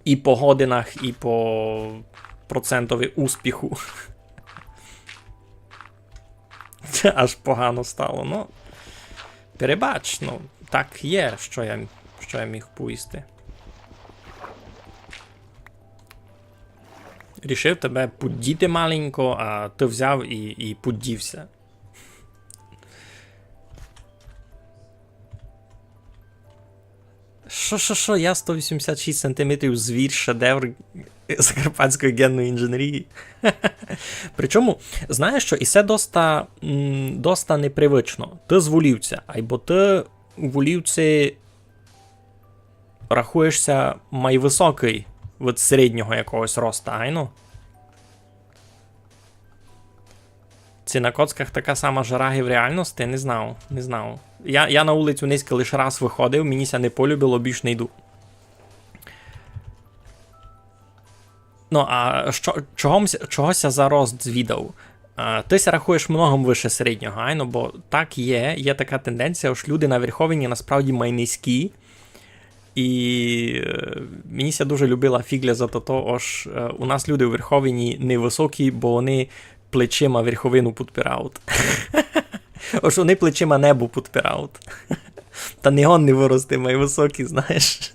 І по годинах, і по процентові успіху. Аж погано стало. Ну, перебач, ну, так є, що я міг поїсти. Рішив тебе подіти маленько, а ти взяв і подівся. Що, я 186 см звір, шедевр закарпатської генної інженерії. Причому, знаєш що, і це доста непривично. Ти з Волівця, або ти у Волівці рахуєшся майвисокий від середнього якогось роста, айно? Чи на коцках така сама жара і в реальності? Не знав. Я на вулицю низько лише раз виходив, мені ся не полюбило, більш не йду. Ну, а чогося за рост звідав? Ти ся рахуєш многом вище середнього, айно, бо так є така тенденція, що люди на Верховині насправді майнизькі. І мені ся дуже любила фігля за то, що у нас люди у Верховині невисокі, бо вони плечима верховину підпирають. Ось вони плечима небо підпирають. Та не он не вирости, май високі, знаєш.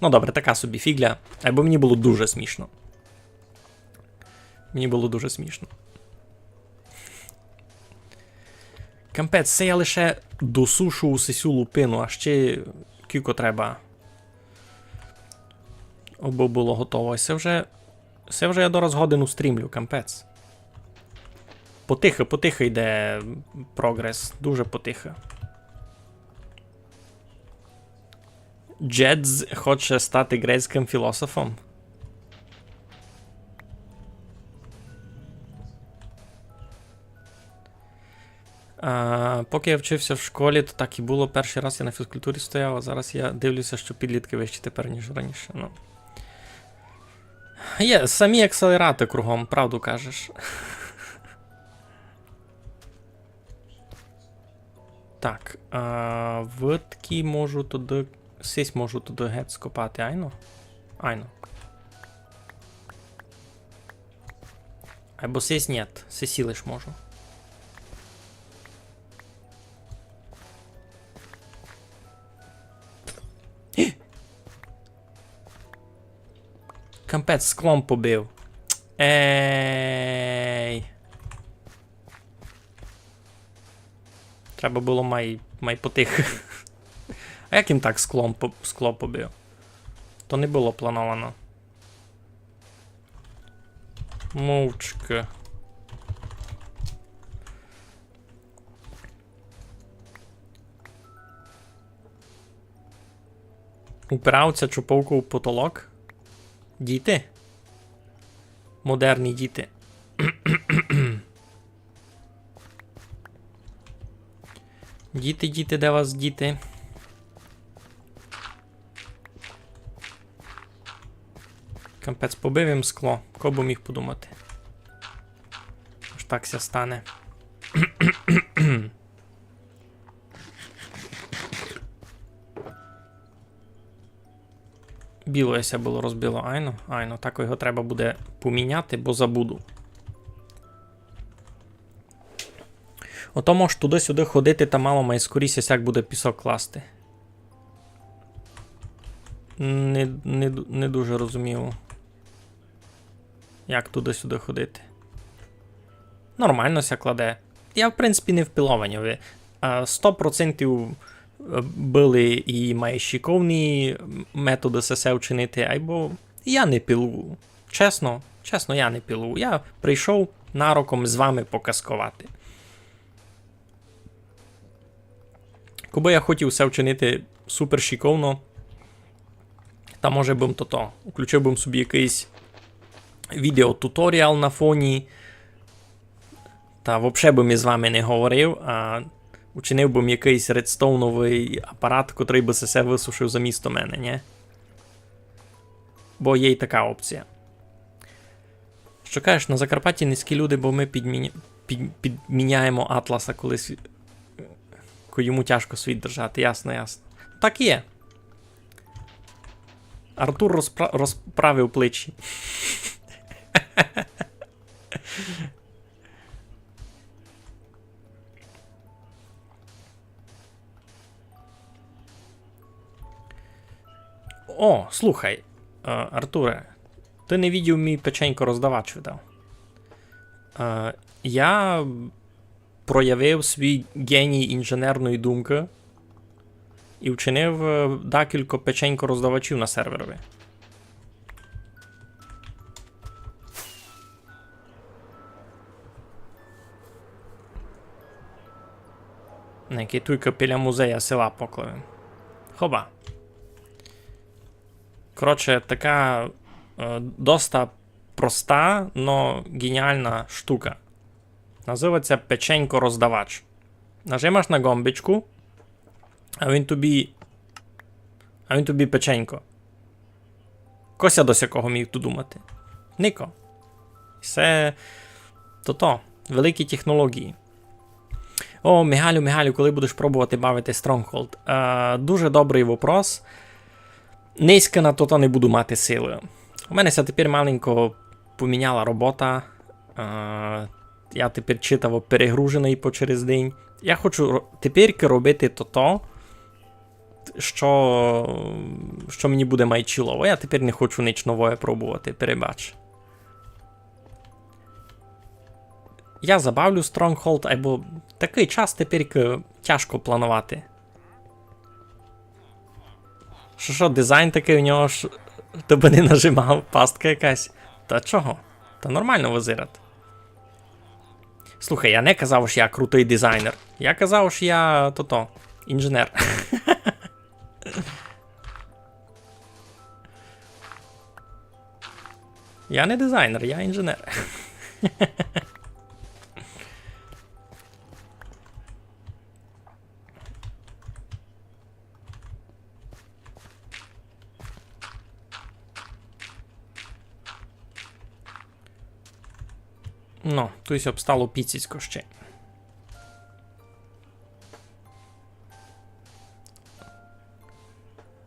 Ну добре, така собі фігля. Або мені було дуже смішно. Кампець, це я лише досушу усю лупину, а ще кілько треба. Або було готово. Це вже я дораз годину стрімлю, кампець. Потихо йде прогрес, дуже потихо. Джедз хоче стати грецьким філософом. Поки я вчився в школі, то так і було. Перший раз я на фізкультурі стояв, а зараз я дивлюся, що підлітки вищі тепер, ніж раніше. Ну. Є, самі акселерати кругом, правду кажеш. Так, витки можу туди, сись можу туди геть скопати, айно? Айно. Або сись нет, сисі лиш можу. Кампець, склом побив. Ей. Треба було май потих. А як їм так скло побив? То не було плановано. Мовчки. Упирався чуповку у потолок. Діти? Модерні діти. Діти, де вас діти? Кампець, побив їм скло. Кого б міг подумати? Аж так ся стане. Білося було розбило, айно, так його треба буде поміняти, бо забуду. Ото можеш туди-сюди ходити та мало майскорість, як буде пісок класти. Не дуже розумію, як туди-сюди ходити. Нормально ся кладе. Я, в принципі, не впіловані. Ви 100% були і майщиковні методи сесе вчинити, або я не пілу. Чесно, я не пілу. Я прийшов нароком з вами показкувати. Коби я хотів все вчинити супер шиковно, та може бим включив бим собі якийсь відеотуторіал на фоні, та взагалі бим із вами не говорив, а учинив бим якийсь редстоуновий апарат, котрий би все висушив замісто мене, ні? Бо є й така опція. Що кажеш, на Закарпатті низькі люди, бо ми підміняємо Атласа, коли йому тяжко світ держати, ясно. Так є. Артур розправив плечі. О, слухай, Артуре, ти не видів мій печенько роздавач видав. Я проявив свій геній інженерної думки і вчинив декілька печенько роздавачів на серверові. На який туйка біля музея села Поклавин. Хоба. Коротше, така доста проста, но геніальна штука. Називається печенько-роздавач. Нажимаєш на гомбичку, а він тобі печенько. Кося до сякого міг тут думати? Нико. Це великі технології. О, Мігалю, коли будеш пробувати бавити Stronghold? Дуже добрий вопрос. Низько на то не буду мати сили. У мене тепер маленько поміняла робота. Я тепер читаво перегружений по через день. Я хочу тепер робити що мені буде майчилово. Я тепер не хочу ніч нове пробувати, перебач. Я забавлю Stronghold, або такий час тепер тяжко планувати. Що, дизайн такий у нього ж тебе не нажимав, пастка якась. Та чого? Та нормально визирати. Слухай, я не казав, що я крутий дизайнер. Я казав, що я інженер. Я не дизайнер, я інженер. Ну, тусь обстало піціцько ще.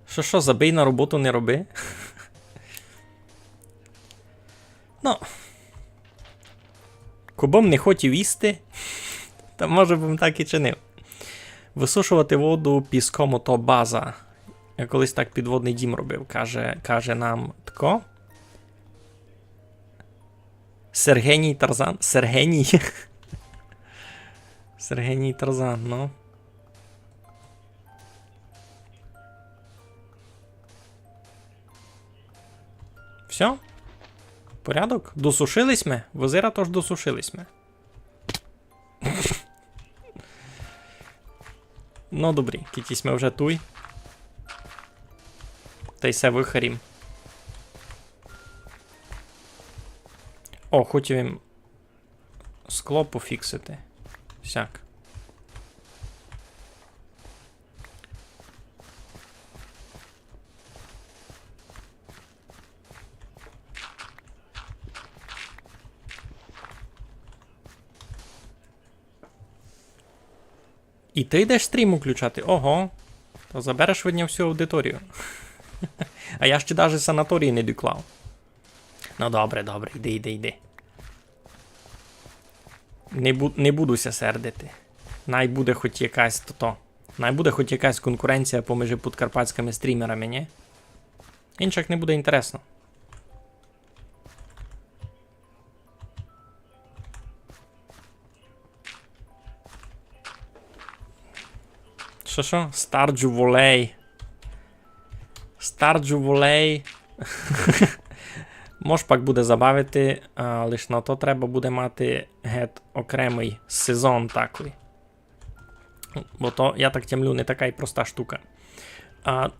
Що, забий на роботу не роби? Ну. Кобом не хотів їсти, та може б так і чинив. Висушувати воду піском ото база. Я колись так підводний дім робив, каже нам тако. Сергеній Тарзан? Сергеній? Сергеній Тарзан, ну. Все? Порядок? Досушились ми? Возира тож досушились ми. Ну, добрі, кітісь ми вже туй. Та й се вихарім. О, хотів їм скло пофіксити. Всяк. І ти йдеш стрім включати? Ого. То забереш видня всю аудиторію. А я ще навіть санаторії не доклав. Ну добре, йди. Не будуся сердити. Най буде хоч якась Най буде хоч якась конкуренція поміж подкарпатськими стрімерами, ні? Інших не буде інтересно. Що? Старджу волей. Старджу волей. Може пак буде забавити, лише на то треба буде мати гет окремий сезон такий. Бо то, я так тямлю, не така й проста штука.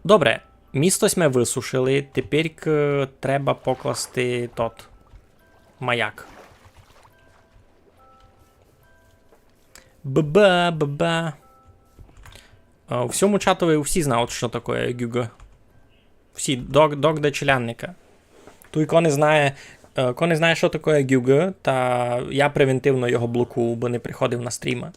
Добре, місто ми висушили, тепер треба покласти тот маяк. Ба-ба. У всьому чатові всі знають, що таке Гюга. Всі, до челянника. Той, хто не знає, що таке Гюга, та я превентивно його блокую, бо не приходив на стріма.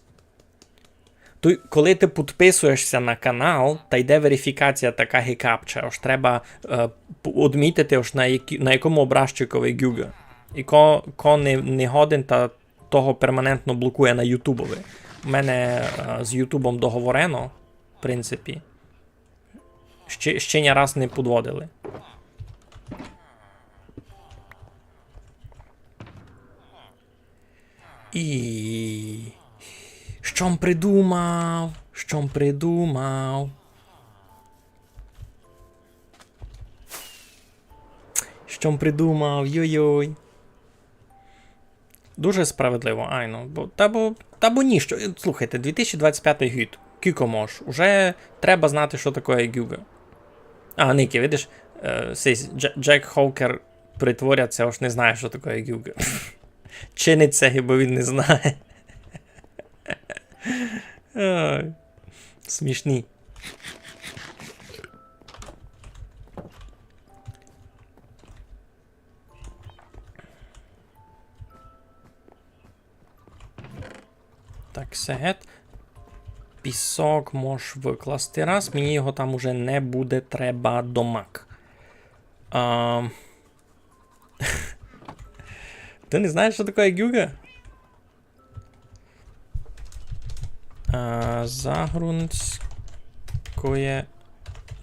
Той, коли ти підписуєшся на канал, та йде верифікація така гікапча, ось треба відмітити, ось на якому образчикові Гюга. І ко не годен, та того перманентно блокує на ютубові. У мене з ютубом договорено, в принципі. Ще ні раз не підводили. І... Що придумав? Йой-йой. Дуже справедливо, айно. Та бо ні, що... Слухайте, 2025 гід. Кіко мож. Уже треба знати, що таке Гюга. Нікі, видиш, Джек Хоукер притворяться, аж не знає, що таке Гюга. Чиниться, бо він не знає. Ой, смішні. Так, сегет. Пісок можеш викласти раз. Мені його там уже не буде треба до мак. Ти не знаєш, що таке Гюга? Загрунське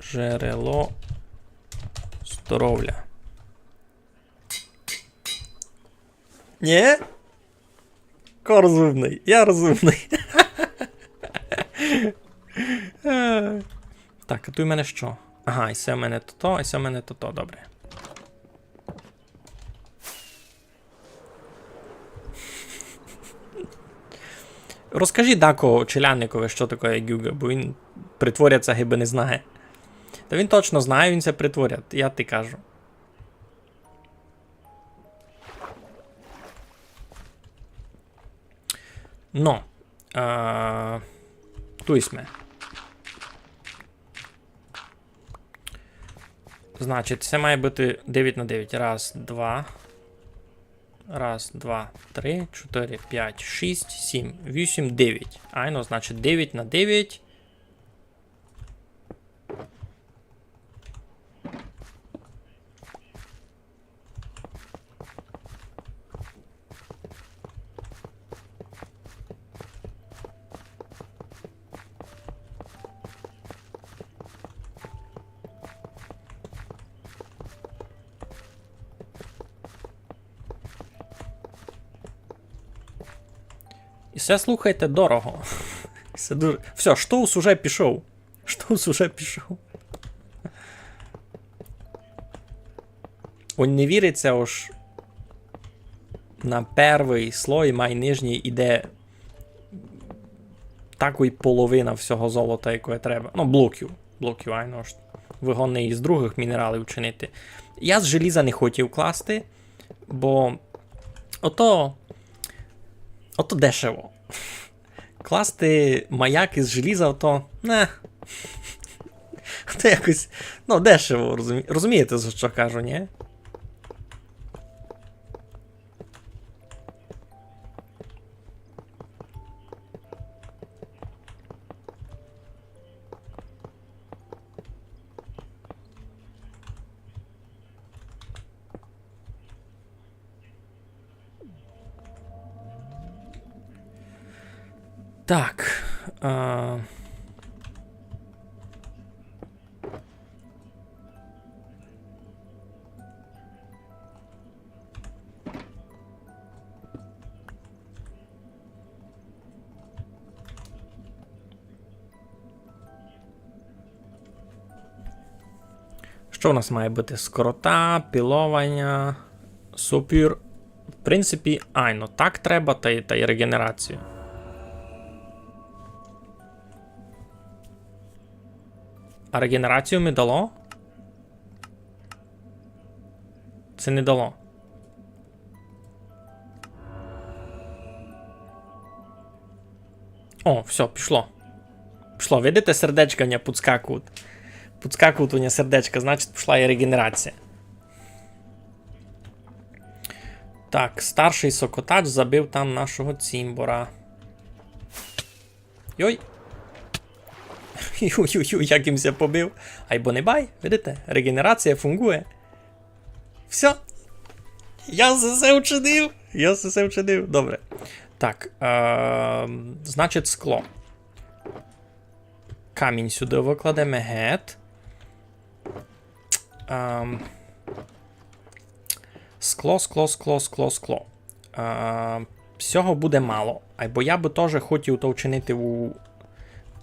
джерело здоров'я. Ні? Ко розумний? Я розумний. Так, а тут у мене що? Ага, і це у мене то-то, і це у мене то-то, добре. Розкажи Дако Челянникові, що таке Гюга, бо він притворяться, гиби не знає. Та він точно знає, він це притворять, я ти кажу. Ну, тут ми. Значить, це має бути 9 на 9. Раз, два. Раз, два, три, 4, 5, 6, 7, 8, 9. Айно, значить 9 на 9. І все, слухайте, дорого. Все, дуже... Все, Штоус уже пішов. Он не віриться, ось на перший слой май нижній іде такої половина всього золота, якої треба. Ну, блоків, айно ж. Вигонний із других мінералів чинити. Я з желіза не хотів класти, бо ото дешево. Класти маяк із желіза, ото то якось, дешево, розумієте, за що кажу, ні? Так. Що в нас має бути? Скорота, піловання, супір. В принципі, айно, так треба, та й регенерацію. А регенерацію ми дало? Це не дало. О, все, пішло. Пішло, видите, сердечка не підскакують. Підскакують у мене сердечка, значить пішла і регенерація. Так, старший сокотач забив там нашого цімбора. Йой! Ю-ю-ю, як їм ся побив. Айбо не бай, видите, регенерація фунгує. Все. Я все вчинив. Я все вчинив. Добре. Так, значить скло. Камінь сюди викладемо, гет. Скло. Всього буде мало. Або я би теж хотів то вчинити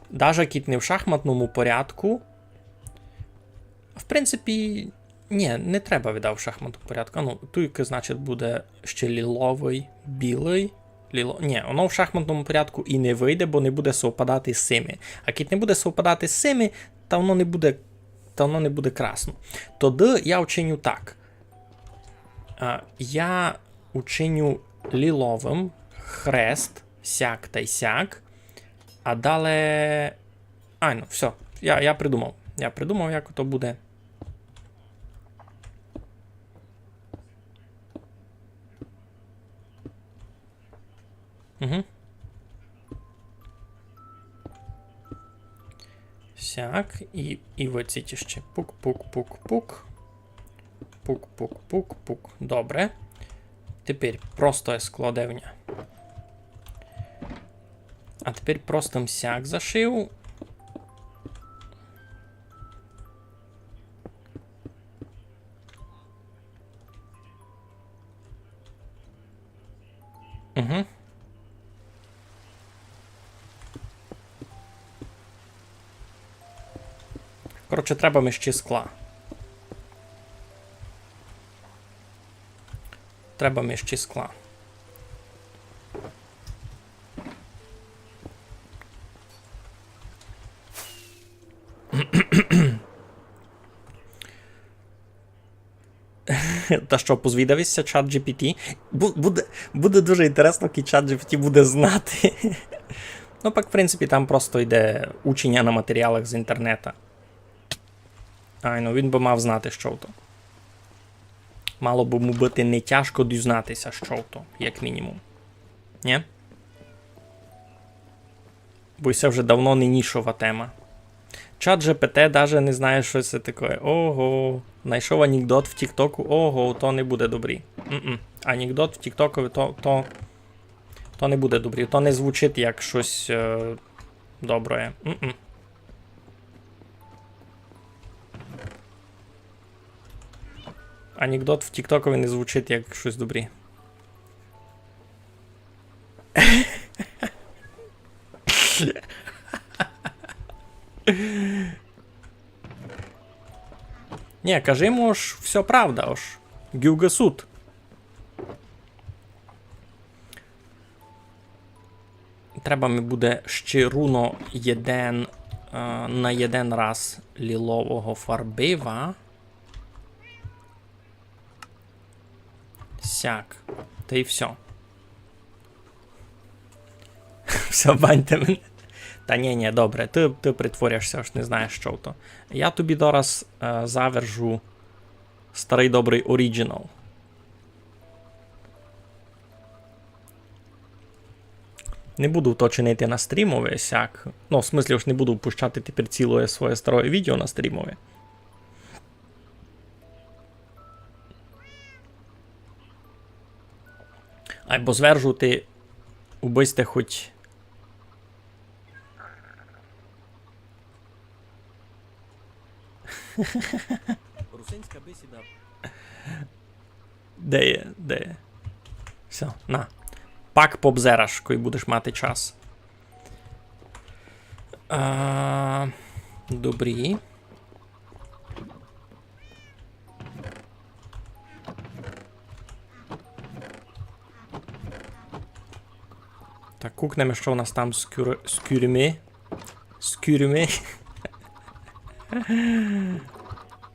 даже кіт не в шахматному порядку. В принципі, ні, не треба віддав в шахматному порядку. Ну, тут, значить, буде ще ліловий, білий. Ні, воно в шахматному порядку і не вийде, бо не буде совпадати з цими. А кіт не буде совпадати з цими, та воно не буде красно. Тоді я вчиню так. Я учиню ліловим хрест, сяк та й сяк. А далі... ну, все. Я придумав. Я придумав, як то буде. Угу. Сяк. І виціть ще. Пук-пук-пук-пук. Пук-пук-пук-пук. Добре. Тепер просто складевня. А тепер просто сяк зашив. Угу. Коротше, треба між скла. Треба між скла. Та що, позвідався чат GPT? Буде дуже інтересно, який чат GPT буде знати. Ну, пак, в принципі, там просто йде учення на матеріалах з інтернету. Ну, він би мав знати, що то. Мало б йому бути не тяжко дізнатися, що то, як мінімум. Ні? Бо це вже давно не нішова тема. Чат GPT даже не знає, що це таке. Ого, знайшов анекдот в Тіктоку. Ого, то не буде добрий. Анекдот в Тіктокові, то не буде добрий. То не звучить як щось добре. Анекдот в Тіктокові не звучить як щось добре. Ні, кажемо ж, все правда, ож. Гюгасут. Треба мені буде ще руно на один раз лілового фарбива. Сяк. Та й все. Все, баньте мене. Та ні, добре, ти притворяєшся, аж не знаєш, що то. Я тобі зараз завержу старий добрий оригінал. Не буду то чинити на стрімове, сяк. Ну, в смислі, ж не буду пущати тепер ціле своє старе відео на стрімове. Або звержувати убисте хоч... Русинська бесіда. Де є? Все, на. Пак побзераш, коли будеш мати час. Добрі. Кукнемо, що у нас там з кюрми. З кюрми.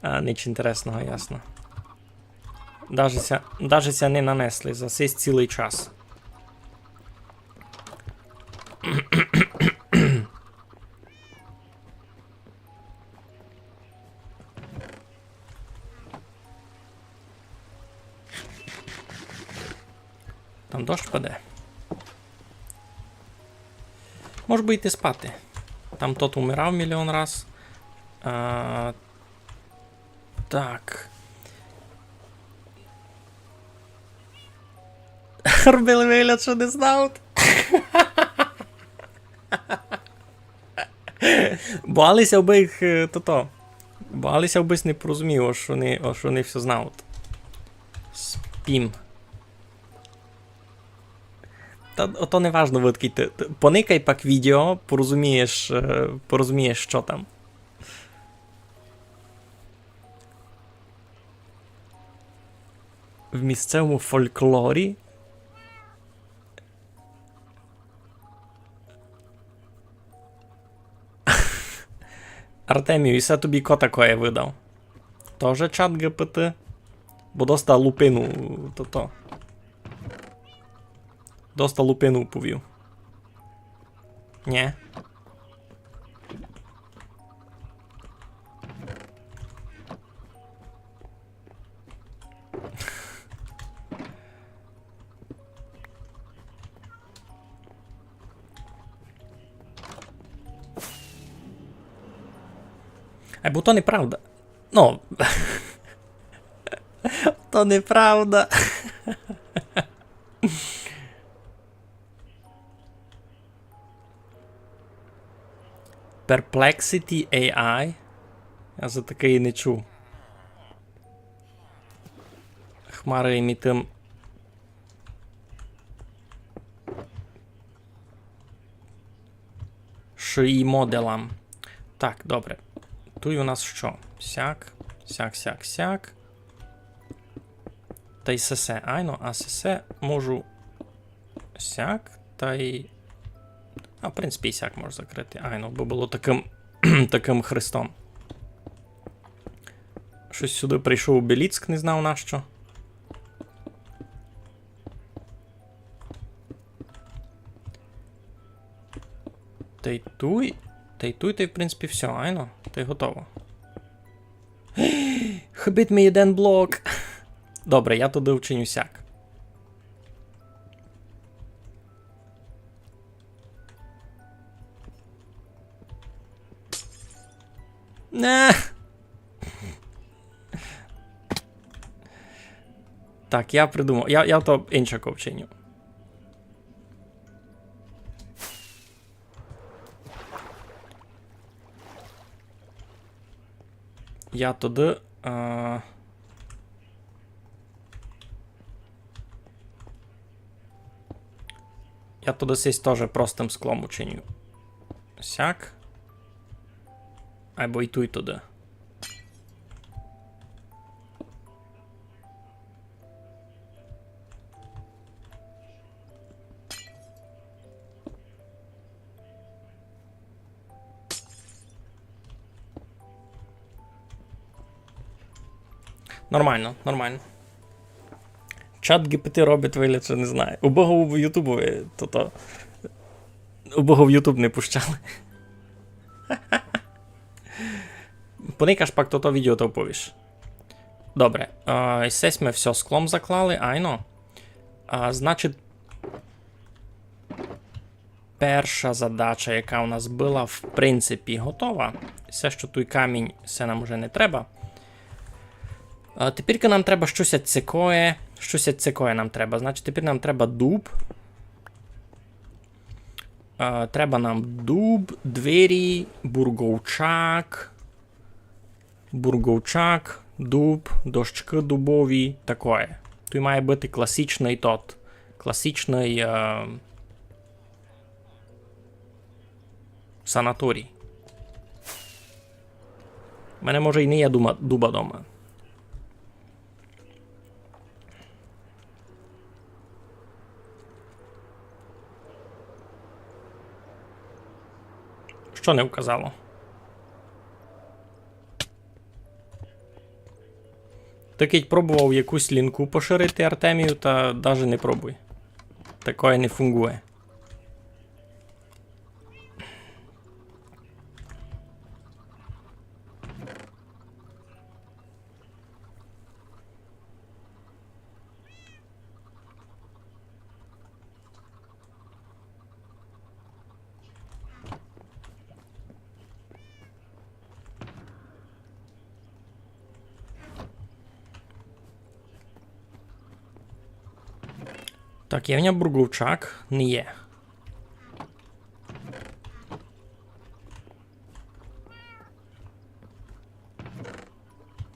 А, ніч інтересного, ясно. Даже не нанесли, за цей цілий час. Там дощ паде. Може би йти спати. Там тот умирав мільйон раз. Так. Робили вигляд, що не знав. Боялися б їх то-то. Боялися б не порозумів, що вони все знають. Спім. Та ото не важно, ви такий, поникай пак відео, порозумієш, що там. В місцевому фольклорі Артемію, і це тобі ко такое видав? Тоже чат ГПТ? Бо доста лупину, то-то. Доста лупину повів. Нє. Бо то неправда. Ну. То неправда. Perplexity AI? Я за таке і не чув. Хмари імітим. Шиї моделам. Так, добре. Тут у нас що? Сяк, сяк. Та й сесе. Айно, а сесе можу сяк, та й... А, в принципі, і сяк можу закрити. Айно, бо було таким хрестом. Щось сюди прийшов Беліцк, не знав на що. Та й туй, в принципі, все, айно, та й готово. Хибить мій один блок. Добре, я туди вчиню сяк. Не. Так, я придумав. Я то іншако вчиню. Я туди... Я туди сись теж простим склом учиню. Сяк. Або і ту, і туди. Нормально, нормально. Чат GPT робить вигляд, що не знаю. Убого в Ютубу то-то. Убого в Ютуб не пущали. Поникаш пак то відео то повіш. Добре. Сесь ми все склом заклали, айно. Значить, перша задача, яка у нас була, в принципі, готова. Все, що той камінь, все нам вже не треба. Тепер нам треба щось цікаве. Щось цікаве нам треба. Значить, тепер нам треба дуб. Треба нам дуб, двері, бурговчак, дуб, дощки дубові, таке. Тут має бути класичний тот. Класичний санаторій. У мене може і не є дуба дома. Що не вказало? Такий пробував якусь лінку поширити Артемію, та навіть не пробуй. Такое не фунгує. Так, Євня Бурговчак не є.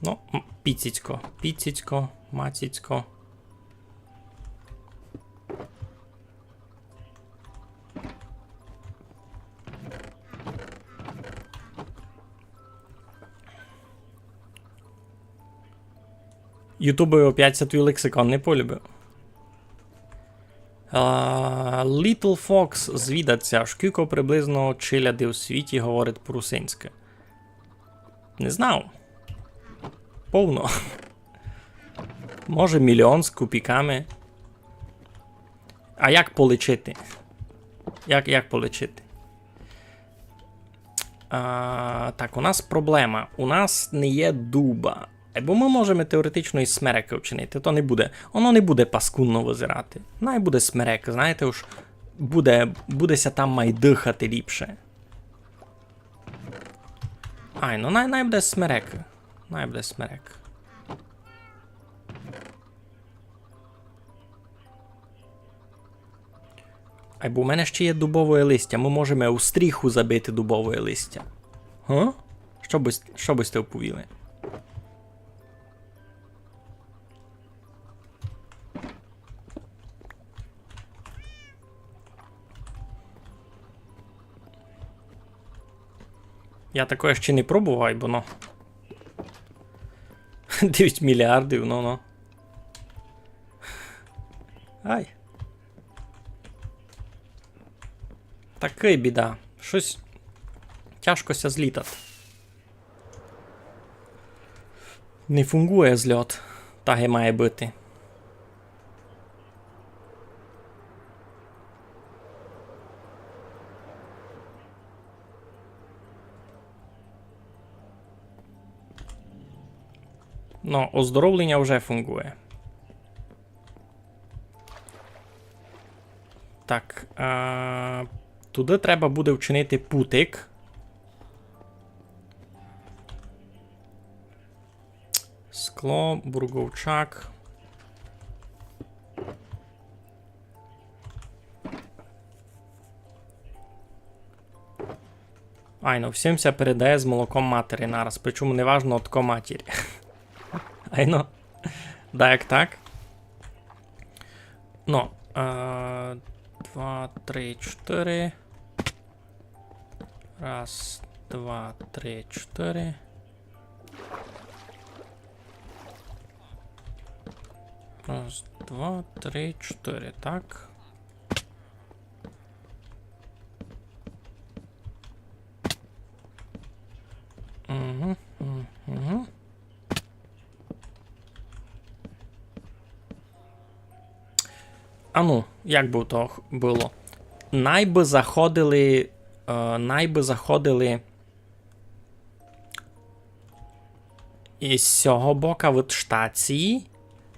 Ну, піціцько, піціцько, маціцько. Ютубові опять це твій лексикон не полюбив. Little Fox звідаться. Шкілько приблизно чиляди у світі говорить по-русинськи. Не знав. Повно. Може мільйон з копійками. А як полечити? Як полечити? Так, у нас проблема. У нас не є дуба. Бо ми можемо теоретично із смереки вчинити, то не буде. Воно не буде паскудно визирати. Най буде смерек, знаєте, уж будеся там май дихати ліпше. Ай, ну най буде смерек. Най буде смерек. Ай, бо у мене ще є дубове листя. Ми можемо у стріху забити дубове листя. Га? Що би сте оповіли? Я такое ще не пробував, бо ну. 9 мільярдів, ну. Ай. Такий біда. Щось тяжкося злітати. Не фунгує зльот. Так і має бути. Ну, оздоровлення вже фунгує. Так. Туди треба буде вчинити путик. Скло, Бурговчак. Ай, ну всім ся передає з молоком матері нараз. Причому не важно от ко матері. Ай, ну. Да, як так. Ну. 2, 3, 4. Раз, 2, 3, 4. Раз, 2, 3, 4. Так. Угу. А ну, як би то було? Найби заходили із цього бока від штації,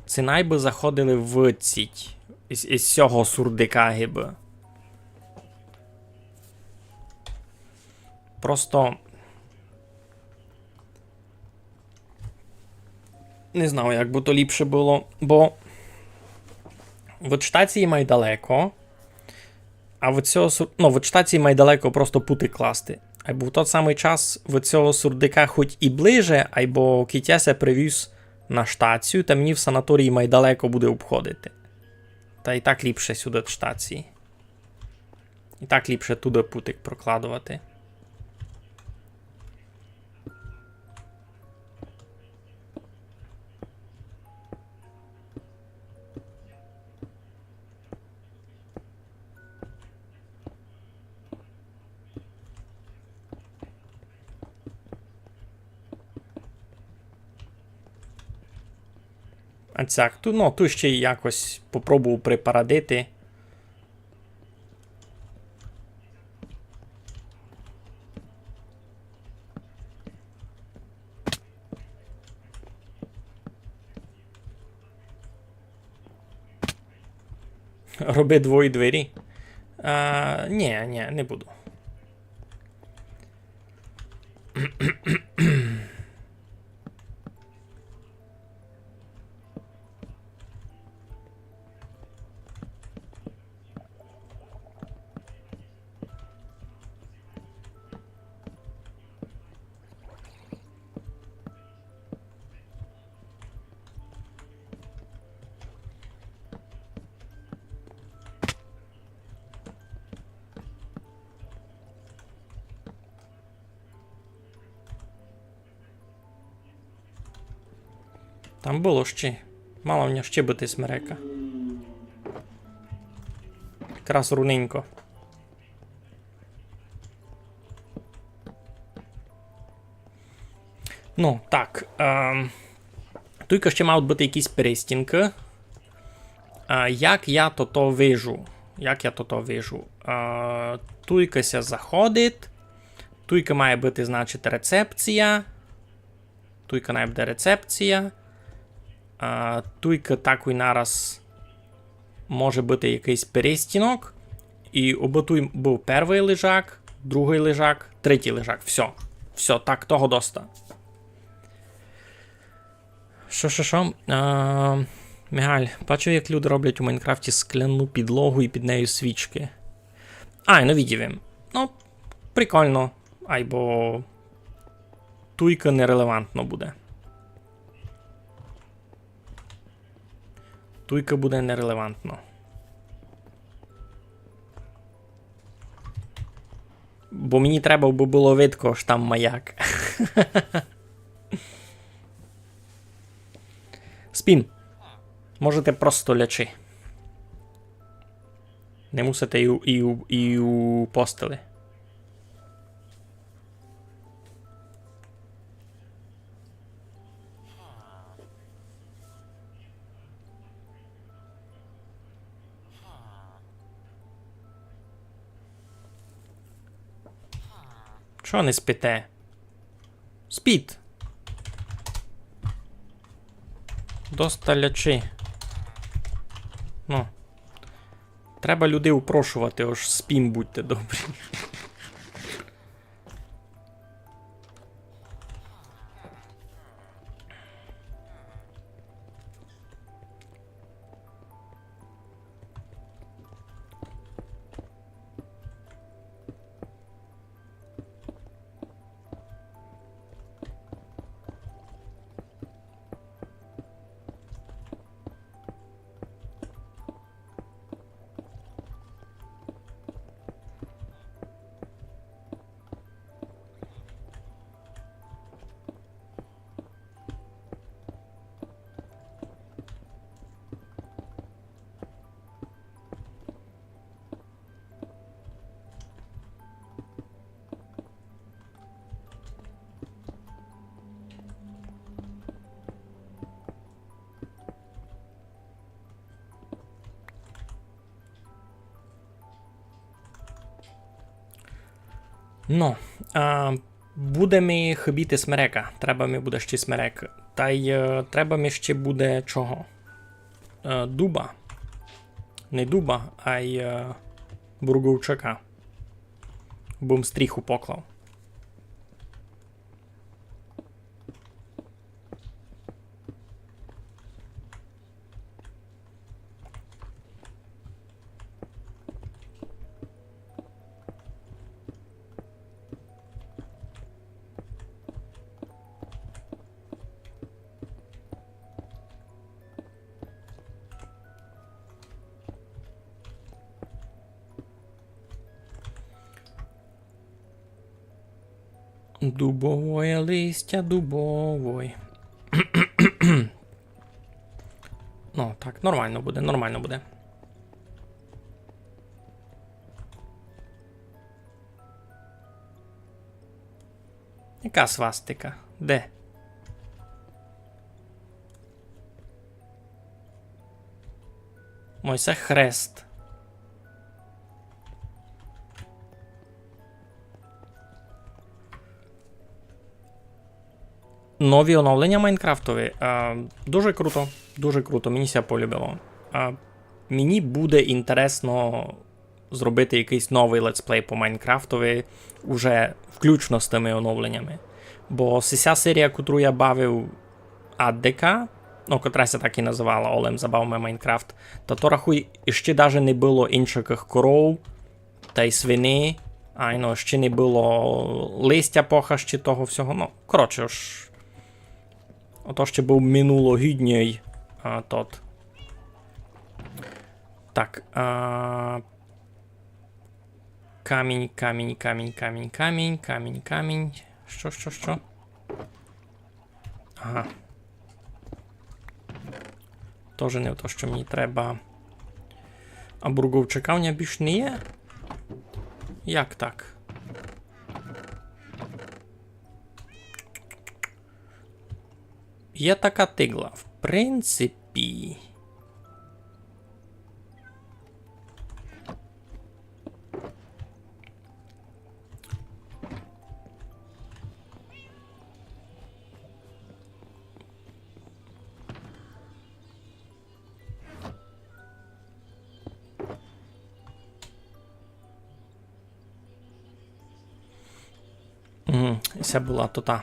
це найби заходили в ціть. Із цього сурдика гиби. Просто не знаю, як би то ліпше було, бо від штації май далеко, а від цього, ну, від штації май далеко просто пути класти. Або в той самий час від цього сурдика хоч і ближе, або кітяся привіз на штацію, та мені в санаторії май далеко буде обходити. Та і так ліпше сюди від штації. І так ліпше туди путик прокладувати. цяк. Тут ще й якось попробував припарадити. Роби двої двері. Ні, не буду. Там було ще. Мало в нього ще бути смерека. Якраз руненько. Ну, так. Тільки ще мають бути якісь перестінки. Як я то вижу? Туйкася заходить. Туйка має бути, значить, рецепція. Туйка має бути рецепція. Туйка такий нараз може бути якийсь перестінок. І обитуй був перший лежак, другий лежак, третій лежак. Все, так, того доста. Що? Мігаль, бачив, як люди роблять у Майнкрафті скляну підлогу і під нею свічки. Ну видів. Ну, прикольно. Бо туйка нерелевантно буде. Туйка буде нерелевантно. Бо мені треба було видко, що там маяк. Спін. Можете просто лячи. Не мусите і у постели. Чого не спите? Спіть. Досталячи. Ну. Треба людей упрошувати, аж спім, будьте добрі. Ну, буде ми хибіти смерека. Треба ми буде ще смерек. Та й треба ми ще буде чого? Дуба. Не дуба, а й бурговчака. Бум стріху поклав. Дубовое листя, дубовой. Ну, так, нормально буде, нормально буде. Яка свастика? Де? Ось це хрест. Нові оновлення Майнкрафтові. Дуже круто. Дуже круто. Мені ся полюбило. Мені буде інтересно зробити якийсь новий летсплей по Майнкрафтові, уже включно з тими оновленнями. Бо ця серія, яку я бавив Аддека, ну, котрася так і називала Олем забавами Майнкрафт, то рахуй, ще навіть не було інших коров та й свини, ще не було листя поха, ще того всього. Ну, коротше ж, ото ще був минулогідній тот. Так, камінь. Що? Ага. Тоже не то, що мені треба. А бурговчика у мене більш не є? Як так? Є така тигла. В принципі... Це була то та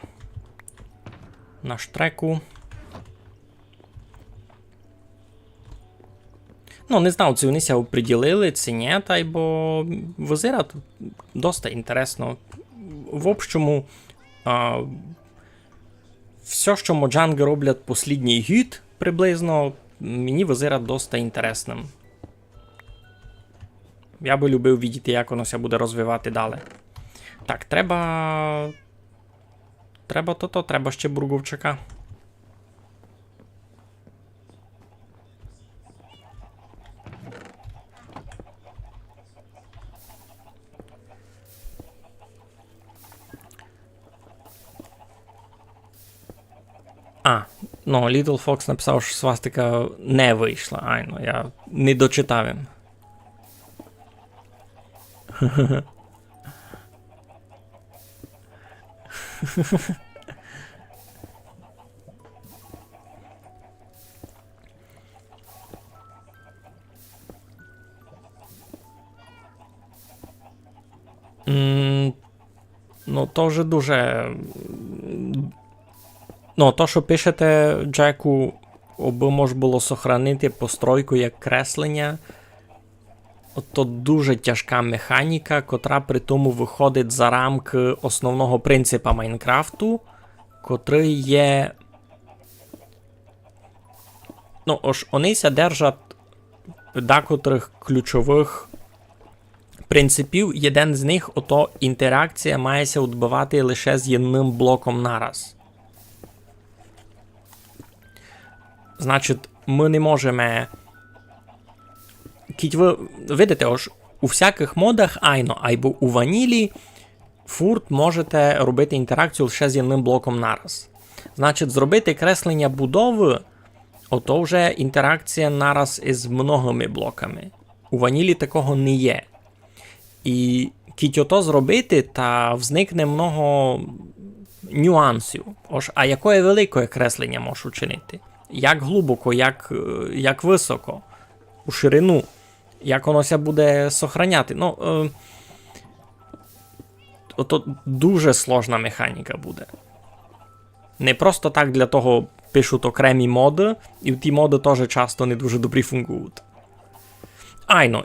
на штреку. Ну, не знав, чи вони ся оприділили, чи ні, та й бо визира доста інтересно. В общому, все, що моджанги роблять послідній гід, приблизно, мені визира доста інтересним. Я би любив бачити, як воно ся буде розвивати далі. Так, треба ще бурговчика. Little Fox написав, що свастика не вийшла. Я не дочитав їм. То вже дуже... то, що пишете, Джеку, аби можна було сохранити постройку як креслення, то дуже тяжка механіка, котра при тому виходить за рамки основного принципа Майнкрафту, котрий є... Вони ся держать декотрих ключових принципів. Один з них, інтеракція мається відбувати лише з одним блоком нараз. Значить, ми не можемо... Ви видите, у всяких модах, або у ванілі, фурт можете робити інтеракцію лише з одним блоком нараз. Значить, зробити креслення будови, ото вже інтеракція нараз із многими блоками. У ванілі такого не є. І ото зробити, та взникне много нюансів. А яке велике креслення можеш учинити? Як глибоко, як високо, у ширину, як воно ся буде сохраняти. Ото дуже сложна механіка буде. Не просто так для того пишуть окремі моди, і ті моди теж часто не дуже добре функують.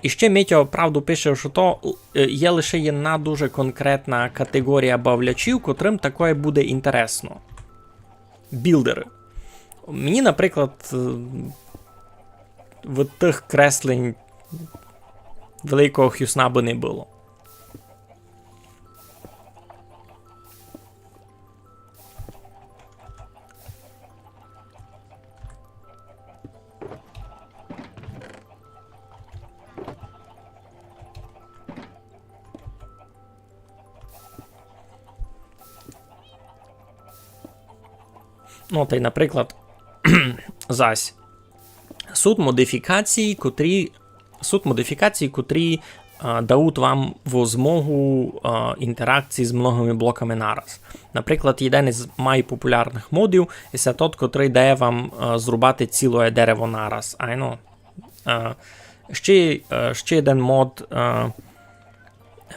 І ще Митя, правду, пише, що то є лише одна дуже конкретна категорія бавлячів, котрим таке буде інтересно. Білдери. Мені, наприклад, в тих креслень великого хюсна би не було. Та й, наприклад, Суд модифікацій, котрі дають вам змогу інтеракції з многими блоками нараз. Наприклад, один із найпопулярних модів – це той, котрий дає вам зрубати ціле дерево нараз. Ще один мод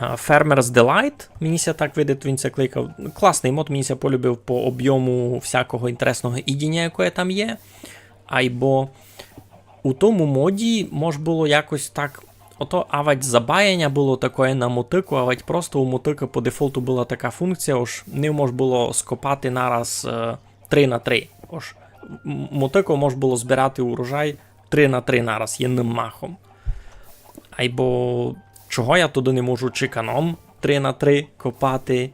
Farmer's Delight, мені так видить, він це кликав. Класний мод, мені полюбив по об'єму всякого інтересного ідіння, яке там є. Або у тому моді може було якось так, авать забаяння було таке на мотику, авать просто у мотика по дефолту була така функція, не може було скопати нараз 3 на 3. Мотику може було збирати урожай 3 на 3 нараз, єдним махом. Або чого я туди не можу чеканом 3 на 3 копати,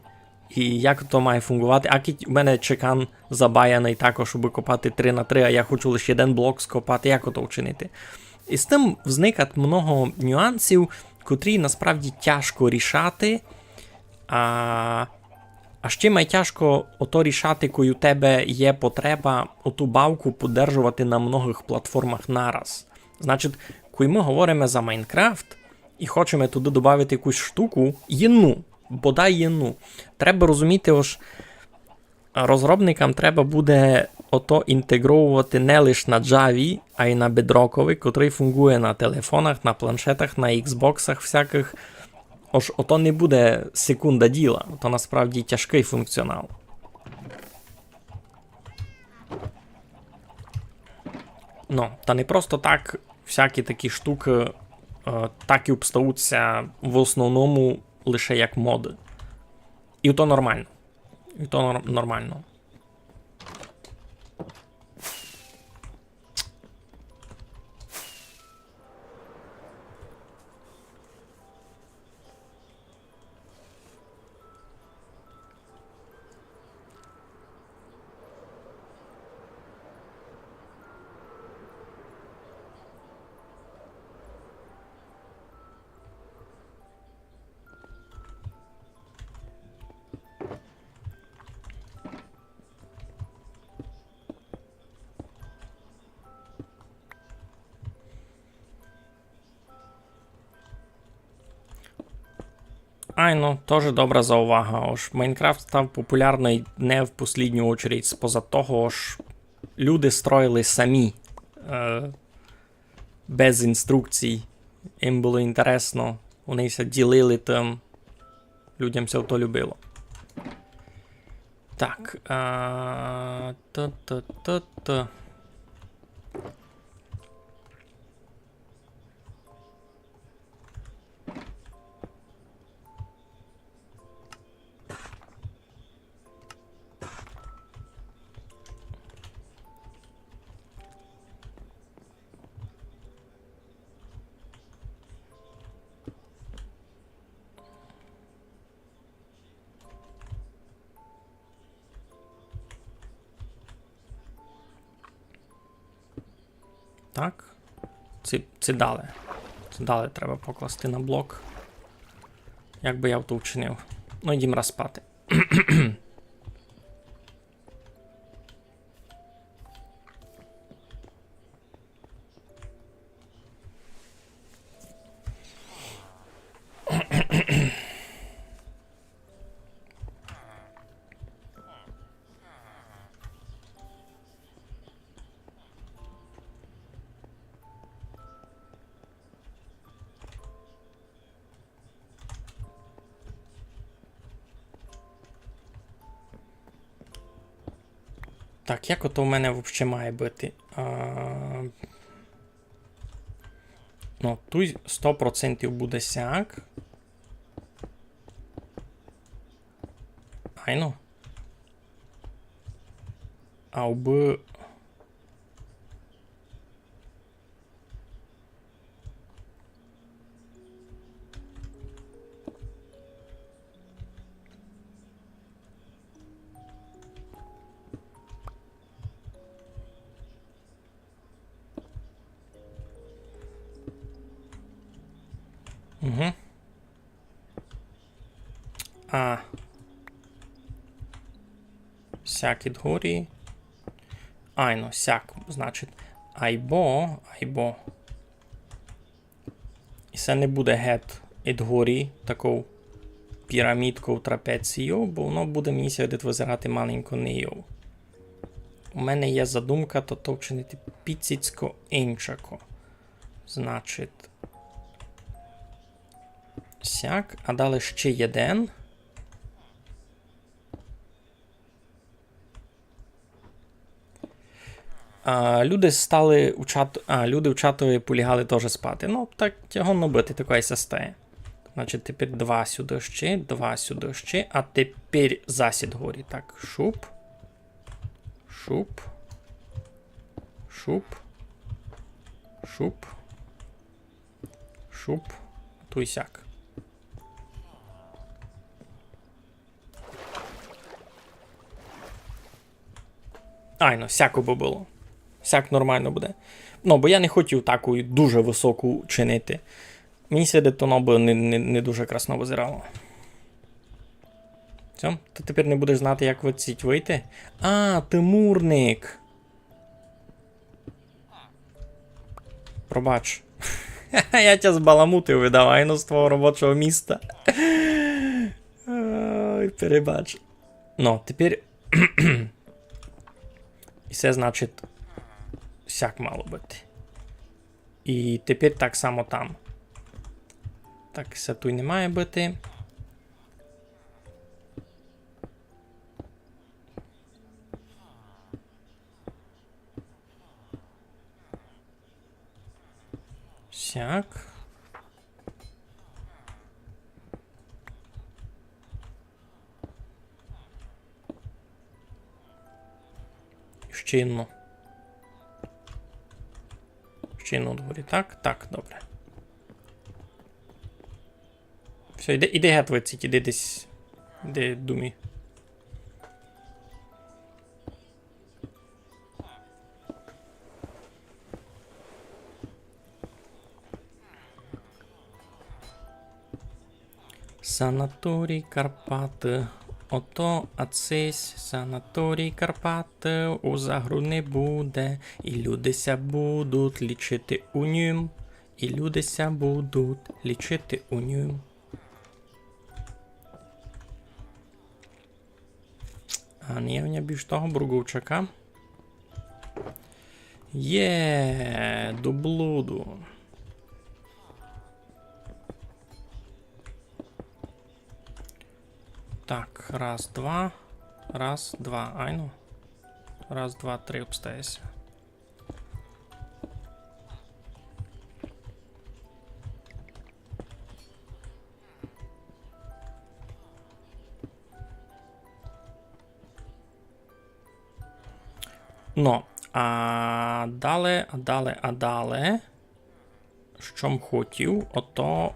і як то має фунгувати. У мене чекан забаяний також, щоб копати 3 на 3, а я хочу лише один блок скопати, як то вчинити. І з тим виникать много нюансів, котрі насправді тяжко рішати, а ще найтяжко рішати, коли у тебе є потреба оту бавку подержувати на многих платформах нараз. Значить, коли ми говоримо за Майнкрафт і хочемо туди додати якусь штуку, бодай єдну, треба розуміти, розробникам треба буде інтегровувати не лише на Java, а й на Bedrockovі, котрий фунгує на телефонах, на планшетах, на Xboxах всяких. Ото не буде секунда діла, то насправді тяжкий функціонал. Та не просто так всякі такі штуки так і обстаються в основному лише як моди. І то нормально. Теж добра заувага. Майнкрафт став популярний не в послідню очередь споза того, люди строїли самі, без інструкцій. Їм було інтересно, вони все ділили там, людям все то любило. Так, Так. Це далі. Це далі треба покласти на блок. Як би я то вчинив? Йдім раз спати. Так, як ото в мене взагалі має бути? Тут 100% буде сяк. Аби... Угу. Сяк від горі. Сяк, значить. Айбо. І це не буде гет від горі, таку пірамідку, трапецію, бо воно буде мені сьогодні визирати маленько нею. У мене є задумка то вчинити піціцько інчако. Значить, сяк, а далі ще один. Люди стали у чат... люди в чатові полягали теж спати. Ну, так тягонно бити, такої стає. Значить, тепер 2 сюди ще, а тепер засід горі. Так, шуп. Шуп. Шуп. Шуп. Шуп. Туй сяк. Айно, всяко би було. Всяк нормально буде. Ну, бо я не хотів таку дуже високу чинити. Мені сидить, воно би не дуже красно визирало. Все, ти тепер не будеш знати, як виціть вийти. Тимурник. Пробач. Я тебе збаламутив, видавай, ну, з твого робочого міста. Ой, перебач. Ну, тепер... І це значить... Сяк мало бути. І тепер так само там. Так, це тут не має бути. Сяк. Ще одну. Ще одну дворі. Так? Так, добре. Все, іди гет виціть, іди десь. Іди думі. Санаторій Карпати. Ото, ацись, санаторій Карпати, у загру не буде, і людися будуть лічити у ньому, і людися будуть лічити у ньому. А ні, в мене більш того Бургувчака. Є, до блуду. Так, раз, два. Раз, два. Айну. Раз, два, три обстається. Ну, а далі, що м хотів, ото...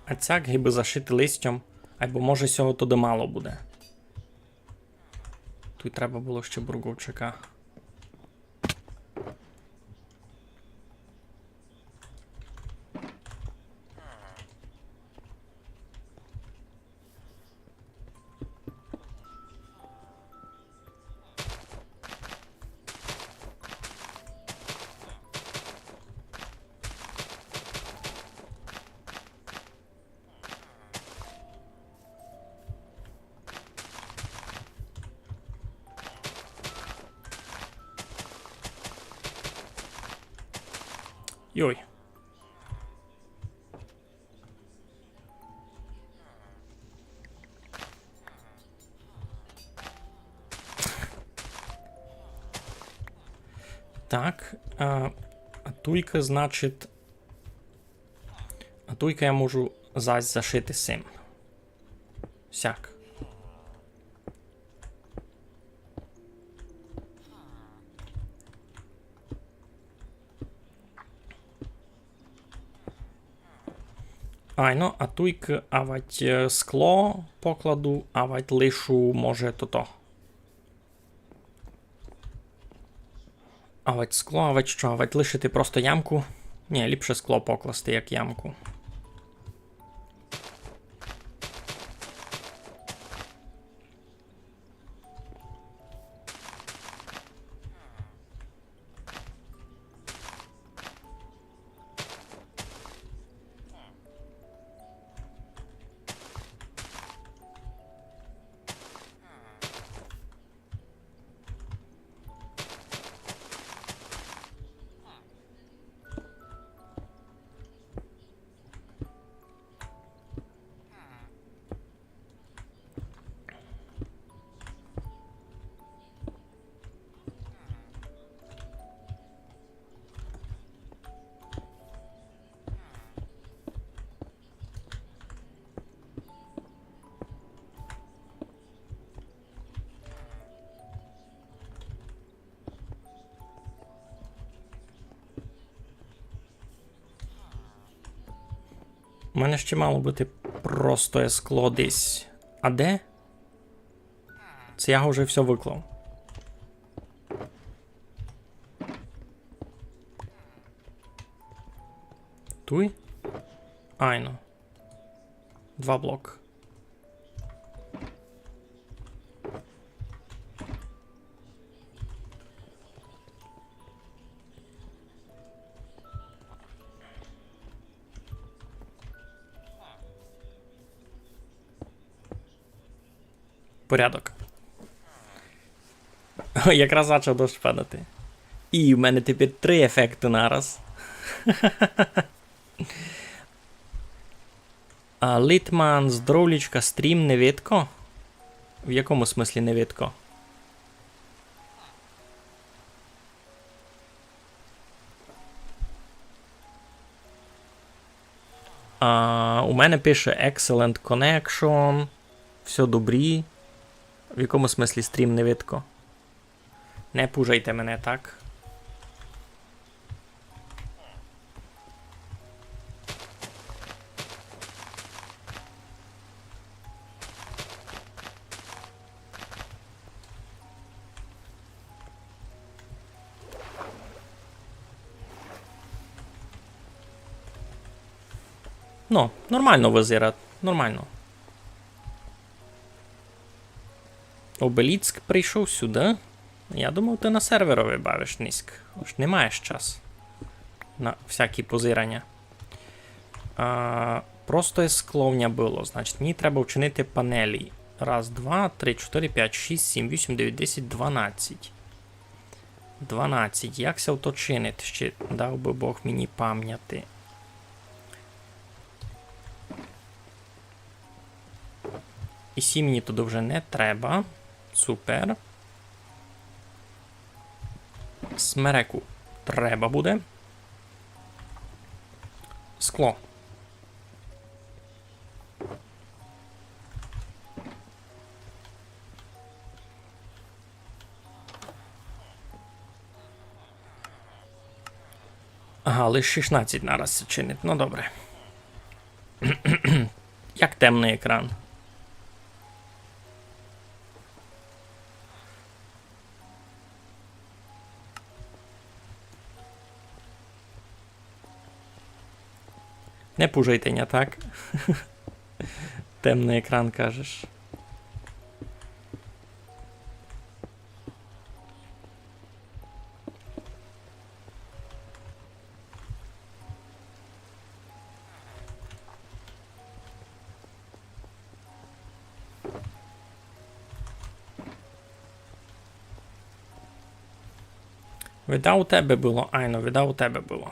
А цяк гіби зашити листям, або може сього туди мало буде. Тут треба було ще Бургувчака. Йой. Так, туйка, значить... А туйка я можу зась зашити сим. Сяк. Айно, а туйк авать скло покладу, авать лишу, може, то-то. Авать скло, авать що? Авать лишити просто ямку? Ні, ліпше скло покласти, як ямку. У мене ще мало бути просто скло десь. А де? Це я вже все виклав. Туй? Айно. 2 блоки. Порядок. Якраз почав дощ падати. І в мене тепер 3 ефекти нараз. Літман, здоровлічка, стрім, не видко? В якому смислі не видко? У мене пише Excellent Connection. Все добрі. В якому смислі стрім не видко? Не пужайте мене, так? Ну, нормально визира, нормально. Обеліцьк прийшов сюди. Я думав, ти на серверові бавиш низьк. Ось не маєш час на всякі позирання. Просто скловня було. Значить, мені треба вчинити панелі. 1, 2, 3, 4, 5, 6, 7, 8, 9, 10, 12. 12. Як це вточинити? Ще дав би Бог мені пам'яти. І 7 мені туди вже не треба. Супер. Смереку треба буде. Скло. Ага, лише 16 нараз чинить. Ну добре. Як темний екран. Не пужайте, не так? Темний екран, кажеш. Вида у тебе було, Айно, вида у тебе було.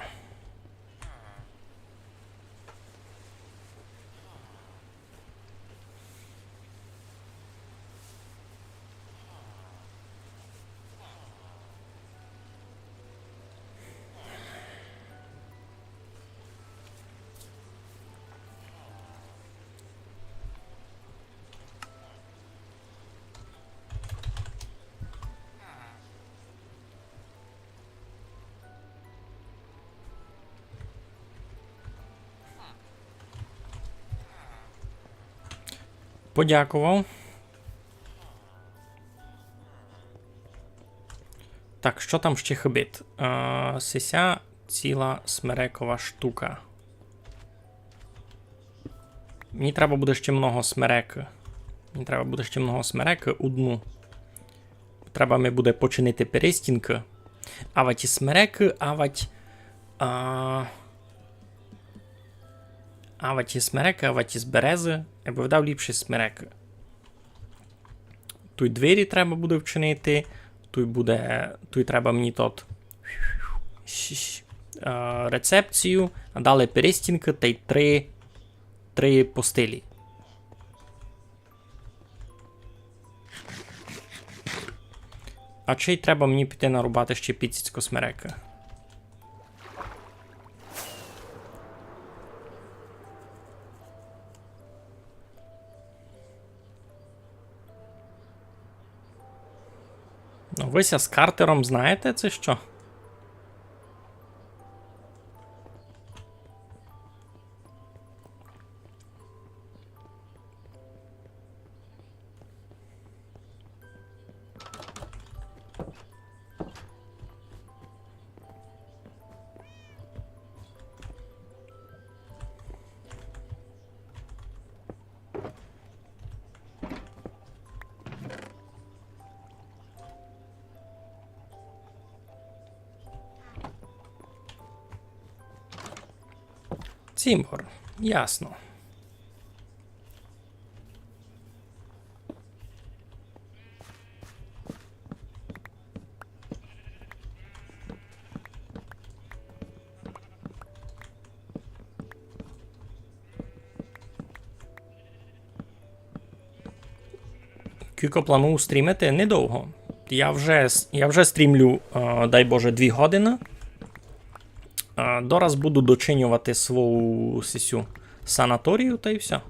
Подякував. Так, що там ще хибить? Сися ціла смерекова штука. Мені треба буде ще много смереки. Одну. Треба ми буде починити перестінки. Авать і смереки, авать із берези. Я би видав ліпше смереки. Тут двері треба буде вчинити. Тут треба мені тут рецепцію, а далі перестінки та й три постелі. А чи й треба мені піти нарубати ще підсіцько смереки? Ну, вися з картером, знаєте це що? Цімбор, ясно. Кілько планую стрімити недовго. Я вже стрімлю, дай Боже, 2 години. Дораз буду дочинювати свою сесю санаторію, та й все.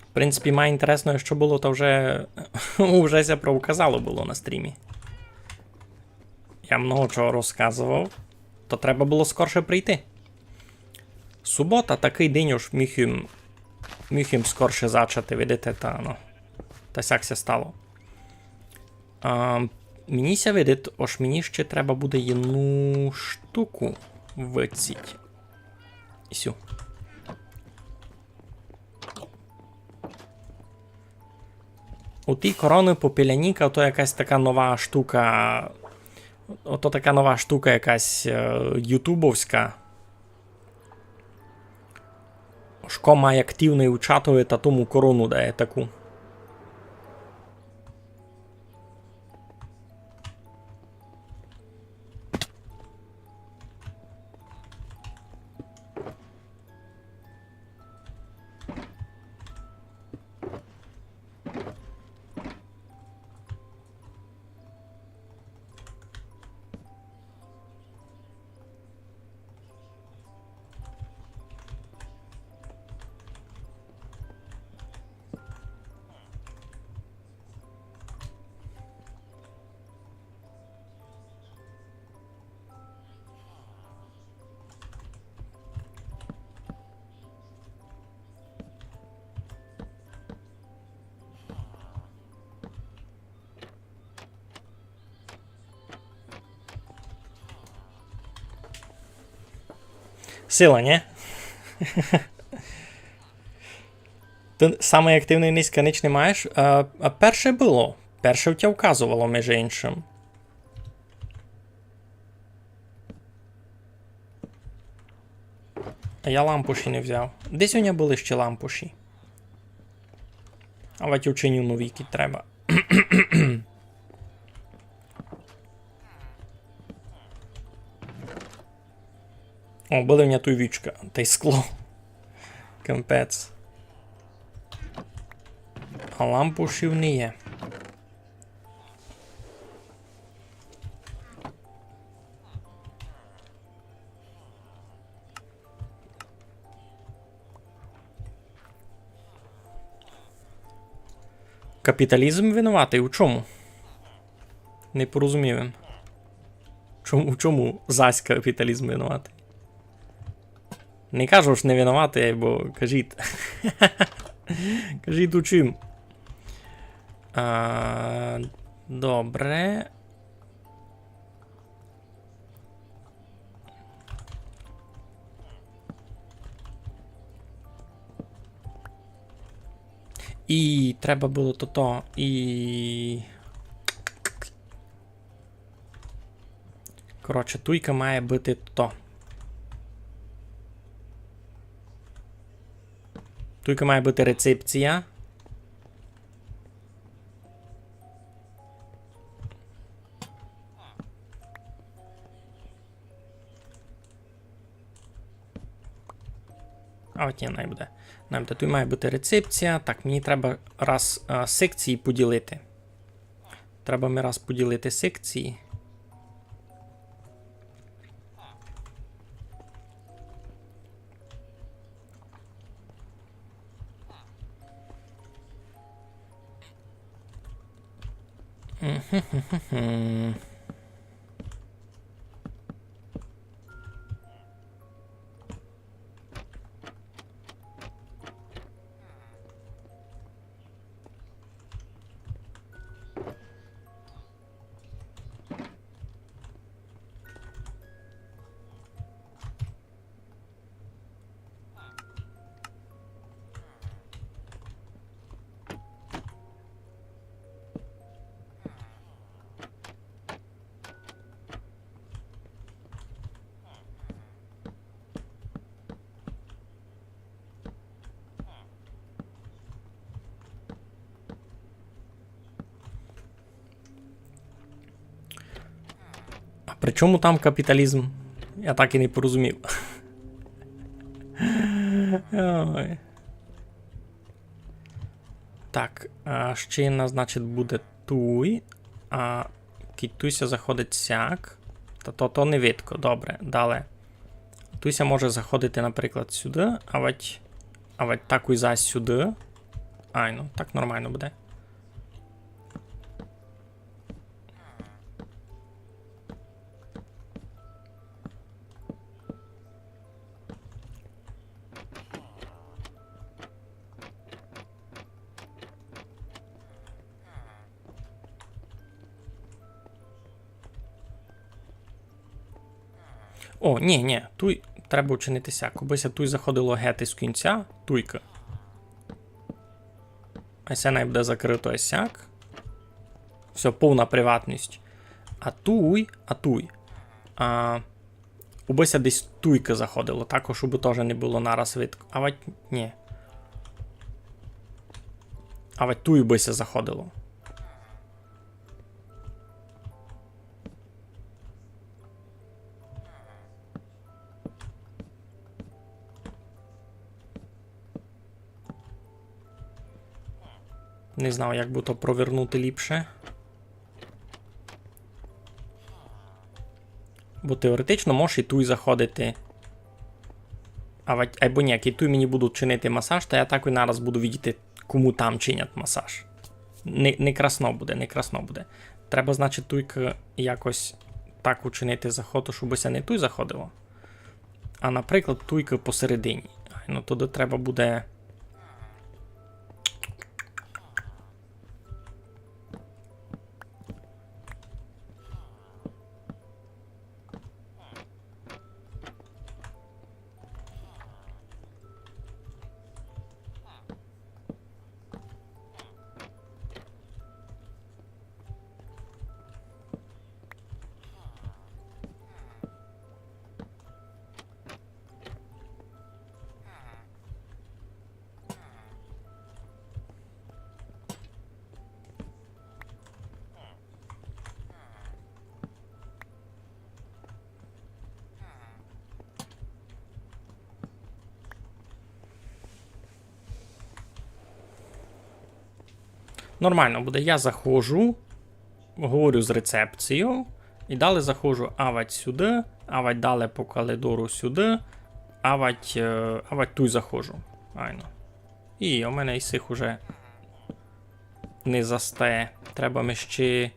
В принципі, має інтересно, що було, то вже ся провказало було на стрімі. Я много чого розказував, то треба було скорше прийти. Субота, такий день уж міг їм скорше зачати, видите, та сякся стало. Мені ся видить, ось мені ще треба буде одну штуку виціть. Ісю. У тій корони попіляніка, то якась така нова штука. Ото така нова штука якась ютубовська. Шко має активний учатовий та тому корону дає таку. Сила, не? Ти самий активний низьконич не маєш? Перше було. Перше в тебе вказувало, між іншим. А я лампуші не взяв. Де сьогодні були ще лампуші? А вать ученю нові треба. О, буде в той вічка. Та й скло. Капець. А лампушів не є. Капіталізм винуватий у чому? Не порозумів. У чому зась капіталізм винуватий? Не кажу ж не винуватий, бо кажіть. Кажіть у чим. Добре. І треба було то. І. Коротше, туйка має бути то. Туйка має бути рецепція. А от ні, най буде. Тут має бути рецепція. Так, мені треба раз секції поділити. Треба ми раз поділити секції. При чому там капіталізм? Я так і не порозумів. Ой. Так, ще нас, значить, буде туй. А туйся заходить сяк. Та то не видко. Добре, далі. Туйся може заходити, наприклад, сюди, а ведь так зась сюди. Ай, ну, так нормально буде. О, ні, туй треба учинити сяк. Бися туй заходило гети з кінця, туйка. А ся не буде закрито сяк. Все, повна приватність. А туй. Убися десь туйка заходило, також, щоб теж не було нараз видко. А ведь ні. А ведь туй бися заходило. Не знаю, як би то провернути ліпше. Бо теоретично можеш і туй заходити. Або ні, і туй мені будуть чинити масаж, то я так і нараз буду видіти, кому там чинять масаж. Не красно буде. Треба, значить, туйка якось так учинити заходу, щоб ся не туй заходило. А, наприклад, туйка посередині. Ну, туди треба буде... Нормально буде. Я заходжу, говорю з рецепцією, і далі заходжу авать сюди, авать далі по коридору сюди, авать тут заходжу. Айно. І у мене із цих уже не застає. Треба ми ще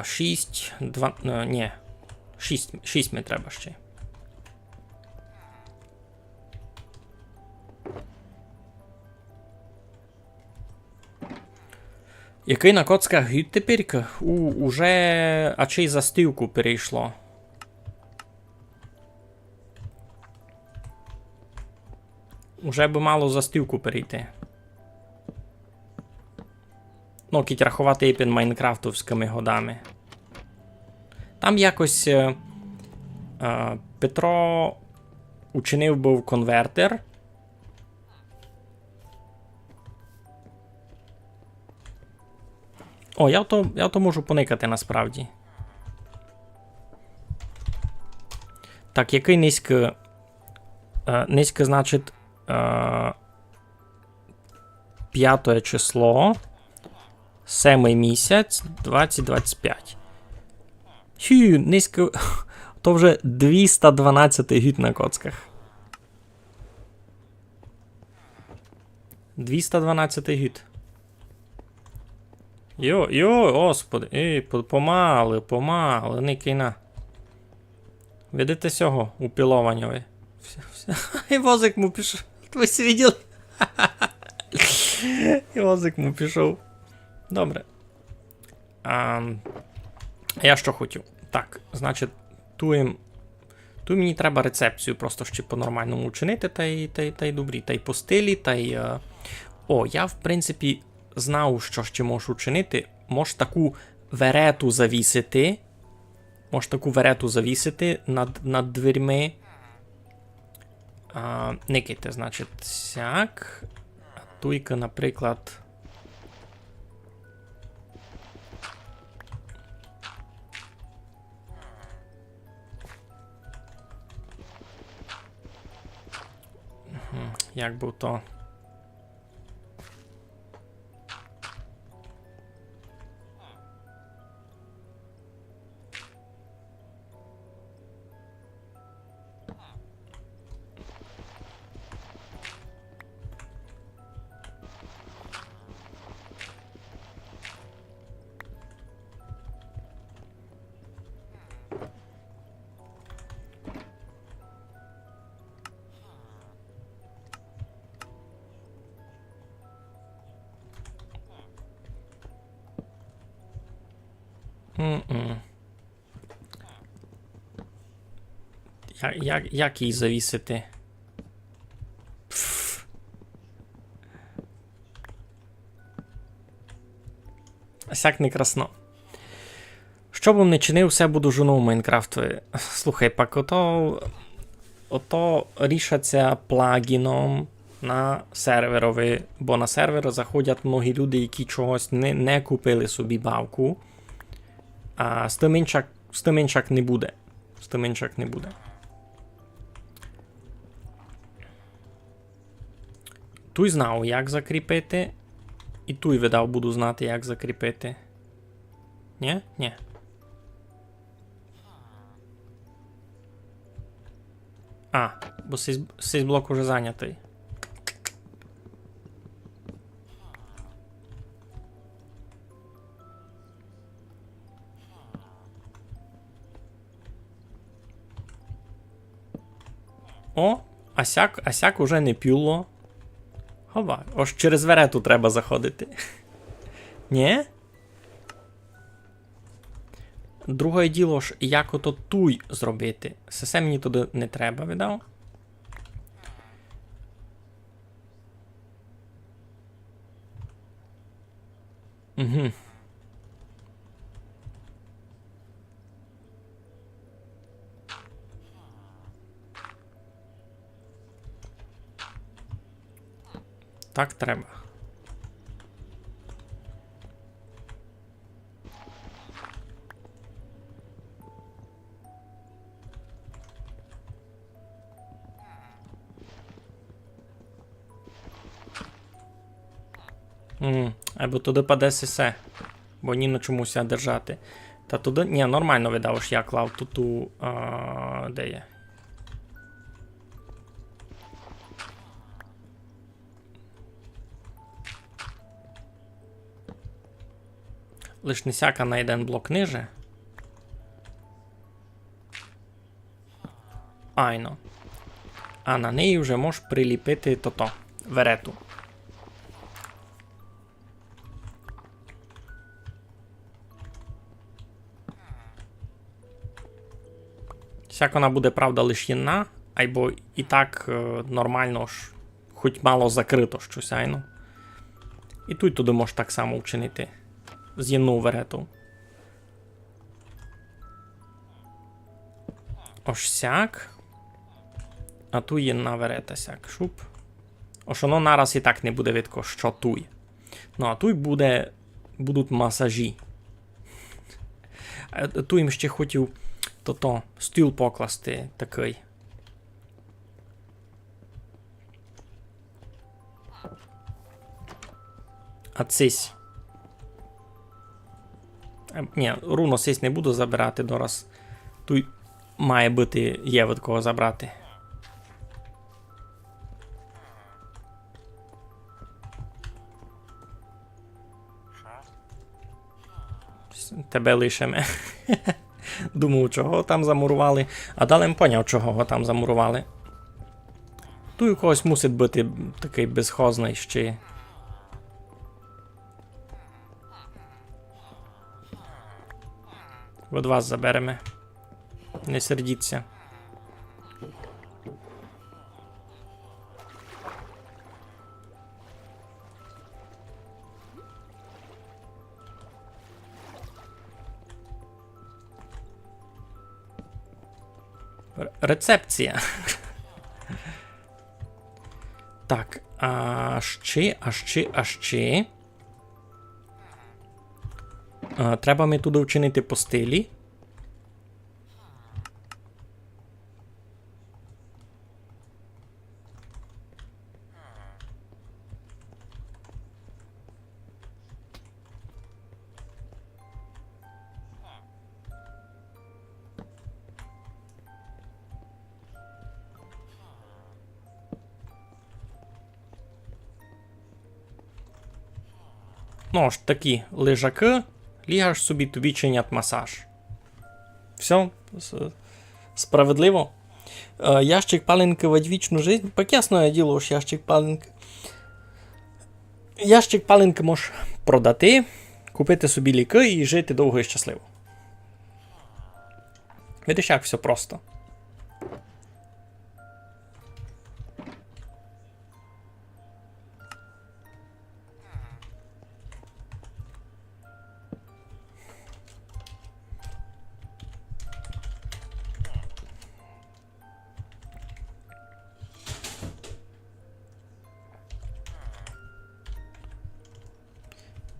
6 ми треба ще. Який на коцках гід тепер? Уже а чи й застивку перейшло. Уже би мало застивку перейти. Ну, кіть рахувати під майнкрафтовськими годами. Там якось Петро учинив був конвертер. О, я то можу поникати насправді. Так, який низько... Низько, значить, 5 число, 7 місяць, 2025. Хю, низько... То вже 212 гід на коцках. 212 гід. Йо, господи, помали, не кина. Видите сього у пілованньові? І возик му пішов. Ви всі виділи? І возик му пішов. Добре. Я що хотів? Так, значить, тут мені треба рецепцію просто ще по-нормальному учинити, та й добрі, та й по стилі, та й... О, я, в принципі, знав, що ще можу учинити. Можу таку верету завісити. Над дверьми. Никайте, значить, сяк. А туйка, наприклад... Як би то... Як її завісити? Сяк не красно. Що б не чинив, все буду жону в Майнкрафтові. Слухай, пак, ото рішаться плагіном на серверові, бо на сервер заходять многі люди, які чогось не купили собі бавку. А з тим іншак не буде. Туй знав, як закріпити. І туй, видав, буду знати, як закріпити. Ні? Ні. Бо цей блок уже зайнятий. О, асяк уже не п'юло. Хова, ось через верету треба заходити. Ні? Друге діло ж, як ото туй зробити. Все мені туди не треба, видав? Угу. Так треба. Або туди паде сесе. Бо ні на чомусь держати. Та туди... Ні, нормально видав, що я клав тут. Де є? Лиш не сяка на один блок ниже. Айно. А на неї вже можеш приліпити то-то. Верету. Сяк вона буде, правда, лиш єдна, або і так нормально ж, хоч мало закрито щось, айно. І тут туди можеш так само вчинити. З єдну верету. Ось сяк. А тут єдна верета сяк. Шуп. Ось воно нараз і так не буде видко, що тут. Ну, а тут будуть масажі. Тут їм ще хотів то стіл покласти такий. А цись. Ні, руно цись не буду забирати дораз. Тут має бути, є від кого забрати. Тебе лишимо. Думав, чого там замурували. А далі поняв, чого там замурували. Тут у когось мусить бути такий безхозний ще. Від вас заберемо. Не сердіться. Рецепція. Так, а ще. Треба ми туди вчинити по стилі. Ну ж такі лежаки, лігаш собі, тобі чинять масаж. Все, справедливо. Ящик паленки в вічну жизнь. Так ясне діло, що ящик паленки. Ящик паленки можеш продати, купити собі ліки і жити довго і щасливо. Видиш, як все просто.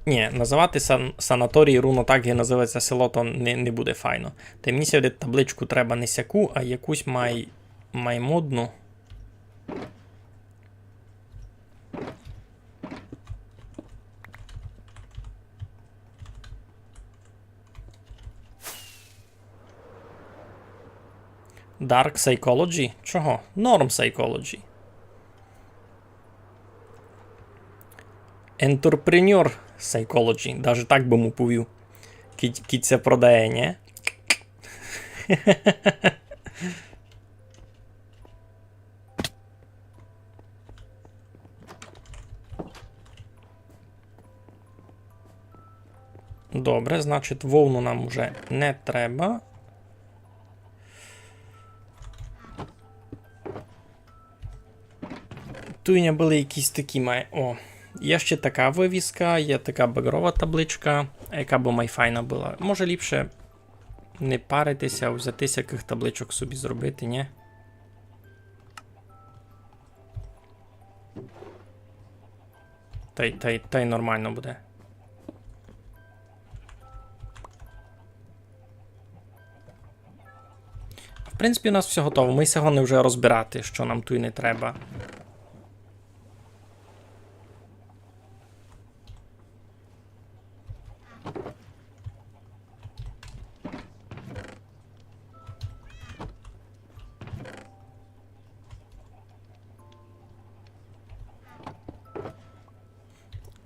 Ні, називати санаторій руно так, як називається село, то не буде файно. Та мені сюди табличку треба не сяку, а якусь модну. Dark Psychology? Чого? Norm Psychology. Entrepreneur Psychology. Даже так би му повів. Кіть це продає, не? Добре, значить вовну нам вже не треба. Тут були якісь такі О, є ще така вивіска, є така багрова табличка, яка б майфайна була. Може ліпше не паритися, а взятися яких табличок собі зробити, ні? Та й нормально буде. В принципі, у нас все готово. Ми сьогодні вже розбирати, що нам тут і не треба.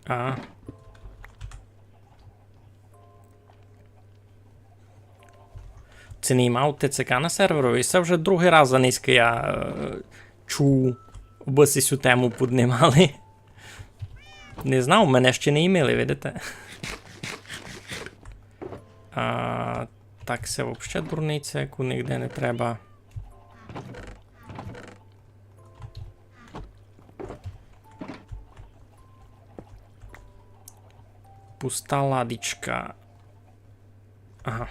А. Це не мав ТЦК на серверові. Це вже другий раз за низько я чув, бо цю тему піднімали. Не знав, мене ще не імели, видите? Так, це взагалі дурниця, яку ніде не треба. Пуста ладичка. Ага.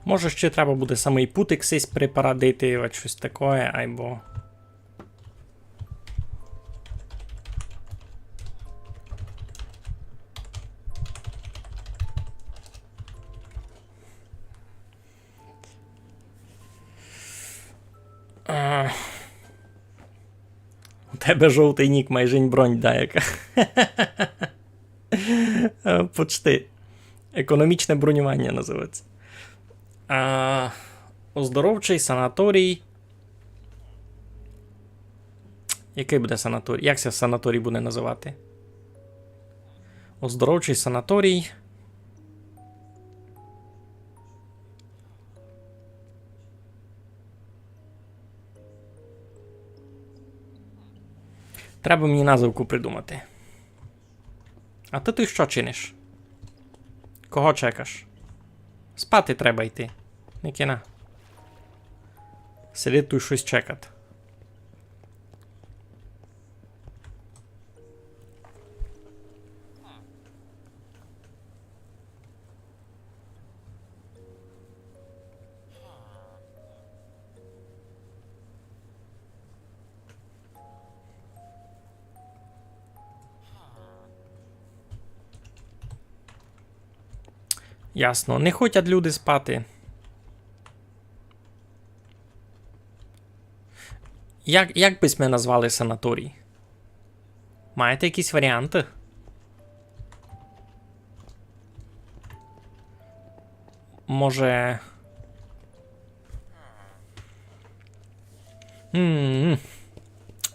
Може, ще треба буде самий путик сись припарадити, от щось таке, або... У тебе жовтий нік, майже бронь яка. Почти. Економічне бронювання називається. Оздоровчий санаторій. Який буде санаторій? Як це санаторій буде називати? Оздоровчий санаторій. Треба мені назвку придумати. А ти що чиниш? Кого чекаш? Спати треба йти. Не кіна. Сидить тут щось чекати. Ясно, не хочуть люди спати. Як би ми назвали санаторій? Маєте якісь варіанти? Може...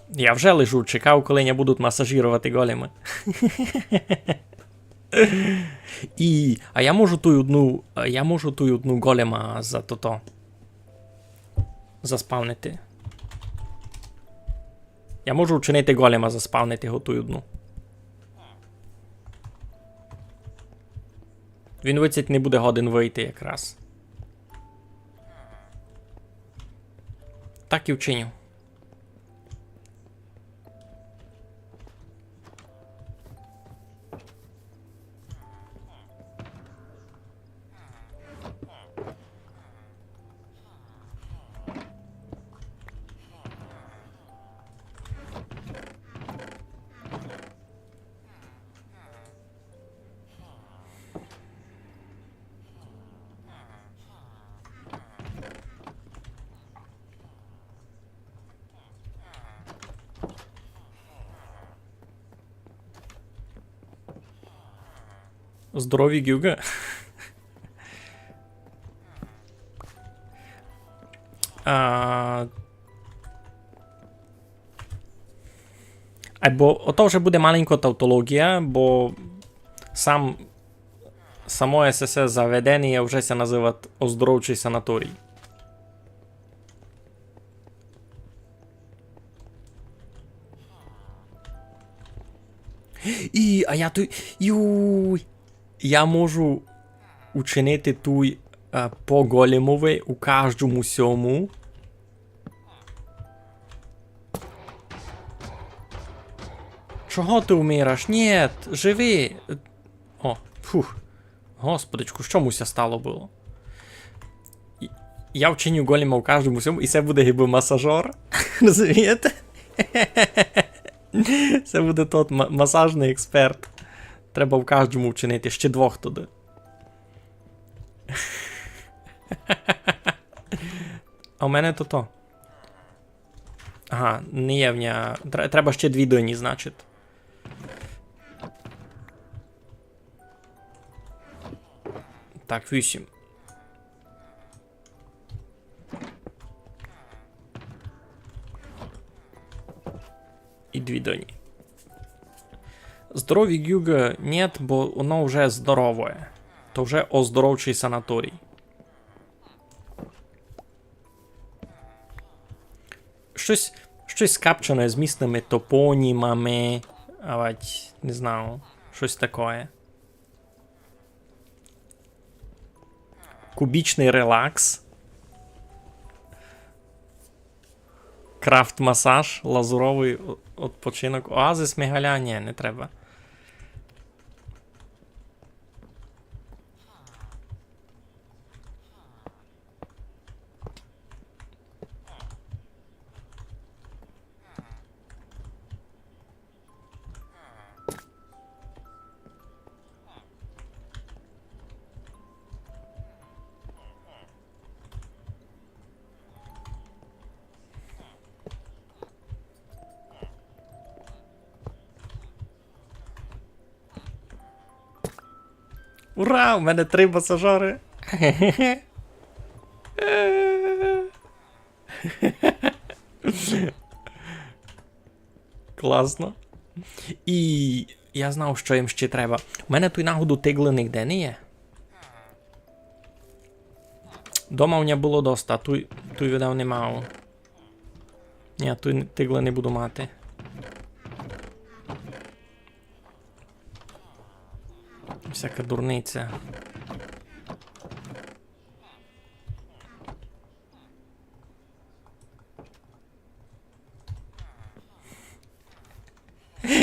Я вже лежу, чекав, коли не будуть масажувати големи. А я можу ту одну голема за то заспавнити. Я можу вчинити голема заспавнити його ту одну. Він вицять не буде годин вийти якраз. Так і вчиню. Здорові гюга. Або ото вже буде маленька тавтологія, бо само ССС заведення вже се називає оздоровчий санаторій. А я тут... Я можу учинити туй по големові у кожному сьому. Чого ти вмираєш? Ні, живи. О, фух. Господичку, що муся стало було? Я вчиню голема у кожному сьому, і це буде гібомасажор. Розумієте? Це буде тот масажний експерт. Треба в кожному вчинити, ще двох туди. А у мене то. Ага, не є в ня. Треба ще 2 дині, значить. Так, 8. І 2 дині. Здоров'я Гюга нет, бо воно вже здорове. То вже оздоровчий санаторій. Щось скапчене з місними топонімами, не знаю, щось таке. Кубічний релакс. Крафт-масаж, лазуровий відпочинок. Оазис Мегаля, ні, не треба. Ура! У мене 3 масажори! Класно. І я знав, що їм ще треба. У мене той нагоду тигли ніде не є. Дома у мене було доста, той видав не мав. Ні, той тигли не буду мати. Всяка дурниця.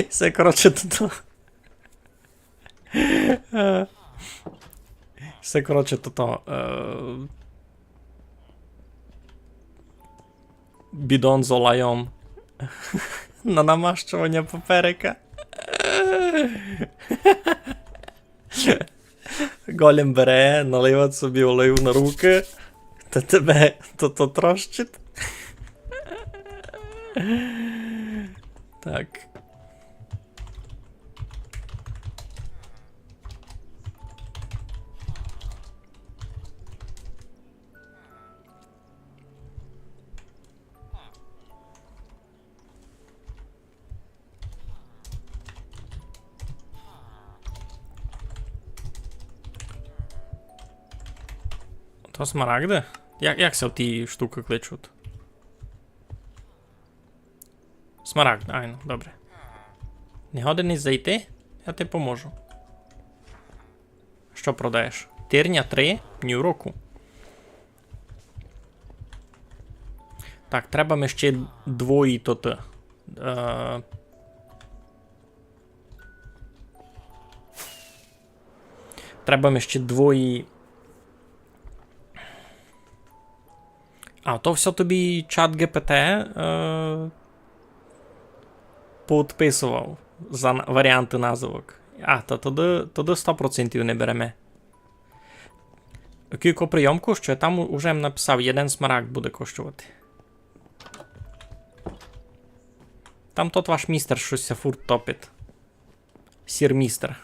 Все, коротше, тут. Все, коротше, тут. Бідон з олаєм. На намащування поперека. Голем бере, наливає собі олію на руки, та тебе то трощить. Так. То смарагди? Як се ті штуки кличуть? Смарагд, айно, добре. Не годен зайти? Я ти поможу. Що продаєш? Тирня 3, нюроку. Так, треба ми ще двої тут. Треба ми ще двої. А, то все тобі чат ГПТ поотписував за варіанти назвок. А, то тоді 100% не береме. Кілько прийомку, що я там уже написав, 1 смарагд буде коштувати. Там тот ваш містер щось фурт топить. Сір містер.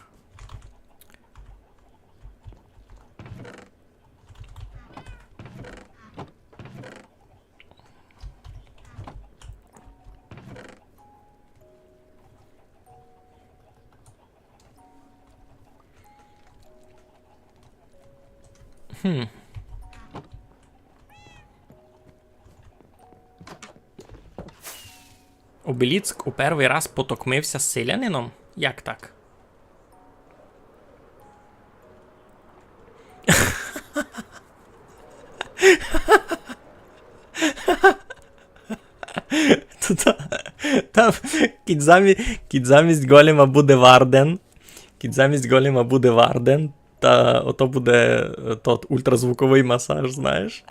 Обеліцк у перший раз потокмився з селянином? Як так? Там кіт замість голема буде Варден. Кіт замість голема буде Варден. Та ото буде тот ультразвуковий масаж, знаєш.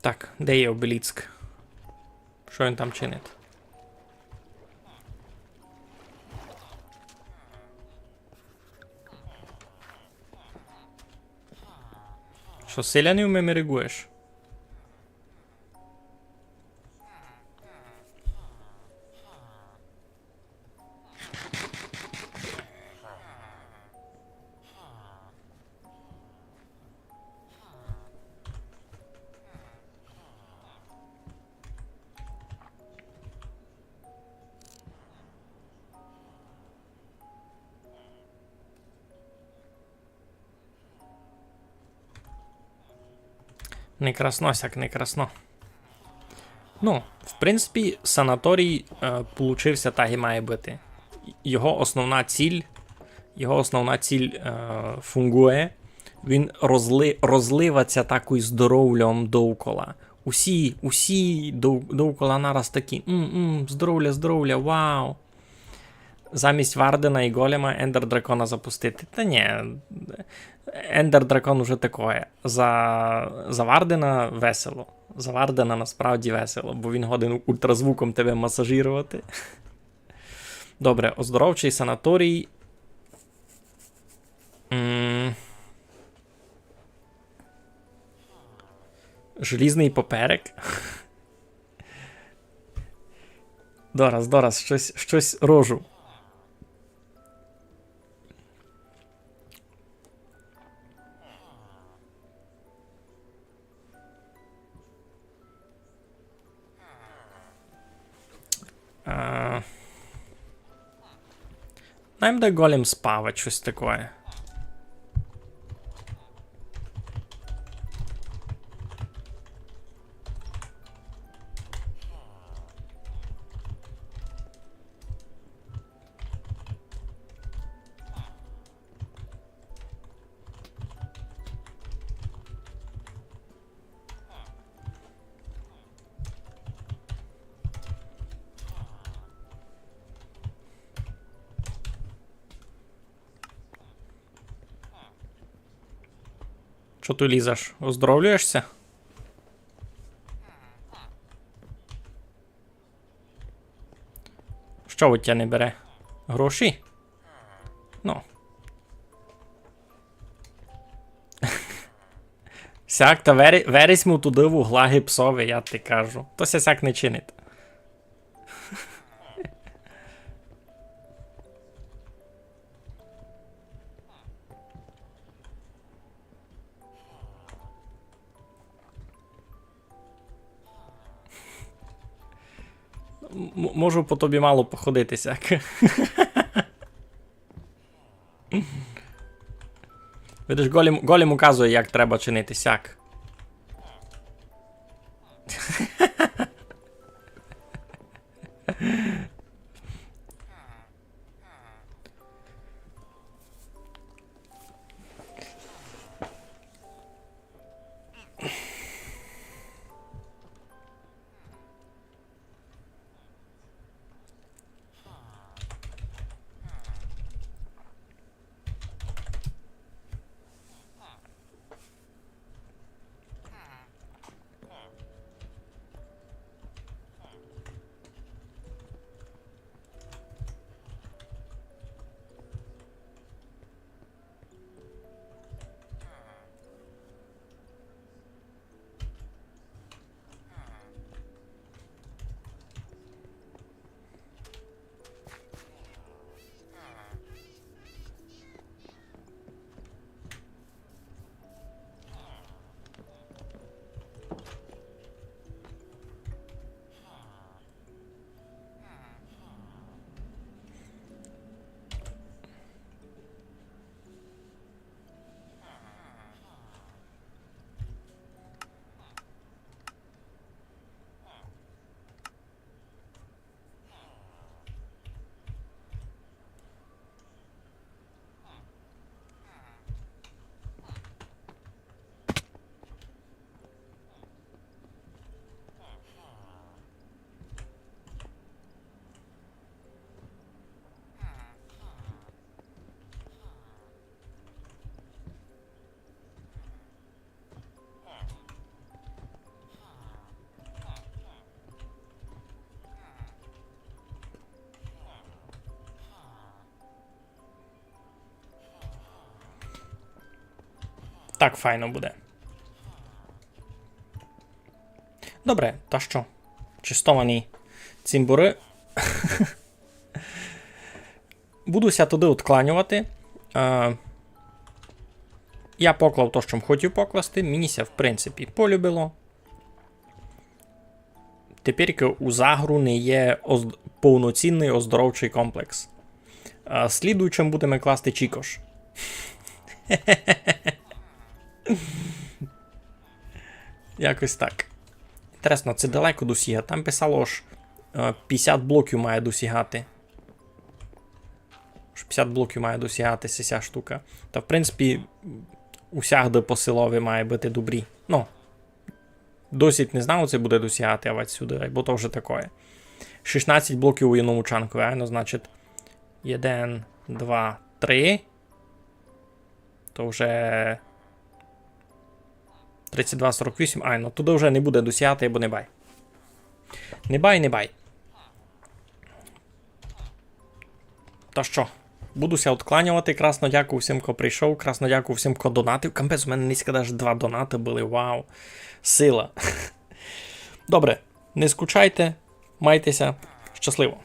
Так, де є обеліцк? Що він там чинить? Що, селянів мемеригуєш? Не красносяк, не красно. Ну, в принципі, санаторій получився так і має бути. Його основна ціль фунгує. Він розливаться такою здоров'ям довкола. Усі довкола нараз такі. Здоров'я, вау. Замість Вардена і Голема Ендер Дракона запустити. Та ні, Ендер Дракон уже такое. За Вардена весело. За Вардена насправді весело, бо він годин ультразвуком тебе масажирувати. Добре, оздоровчий санаторій. Желізний поперек. Дораз, щось рожу. Нам де голем спавать, щось таке. Що ти лізеш? Оздоровлюєшся? Що у тебе не бере? Гроші? Ну. Сяк, та вересь му туди вуглаги псові, я ти кажу. То сяк не чинить. Можу по тобі мало походити, сяк. Видиш, голем указує, як треба чинити, сяк. Так файно буде. Добре, та що? Чистовані цимбури. Будуся туди откланювати. Я поклав то, що хотів покласти. Мені в принципі, полюбило. Тепер у Загру не є повноцінний оздоровчий комплекс. Слідуючим будемо класти Чікош. Якось так. Інтересно, це далеко досіга. Там писало ж 50 блоків має досягати. 50 блоків має досягатися ця штука. Та в принципі, усягде по силові має бути добрі. Ну, досить не знав, це буде досягати, а сюди, бо то вже таке. 16 блоків у одному чанку, ну, значить, 1, 2, 3. То вже 32, 48. Ну туди вже не буде досягати, бо не бай. Не бай. Та що? Будуся откланювати. Красно дякую всім, хто прийшов. Красно дякую всім, хто донатив. Кампець, у мене низько навіть 2 донати були. Вау. Сила. Добре, не скучайте. Майтеся. Щасливо.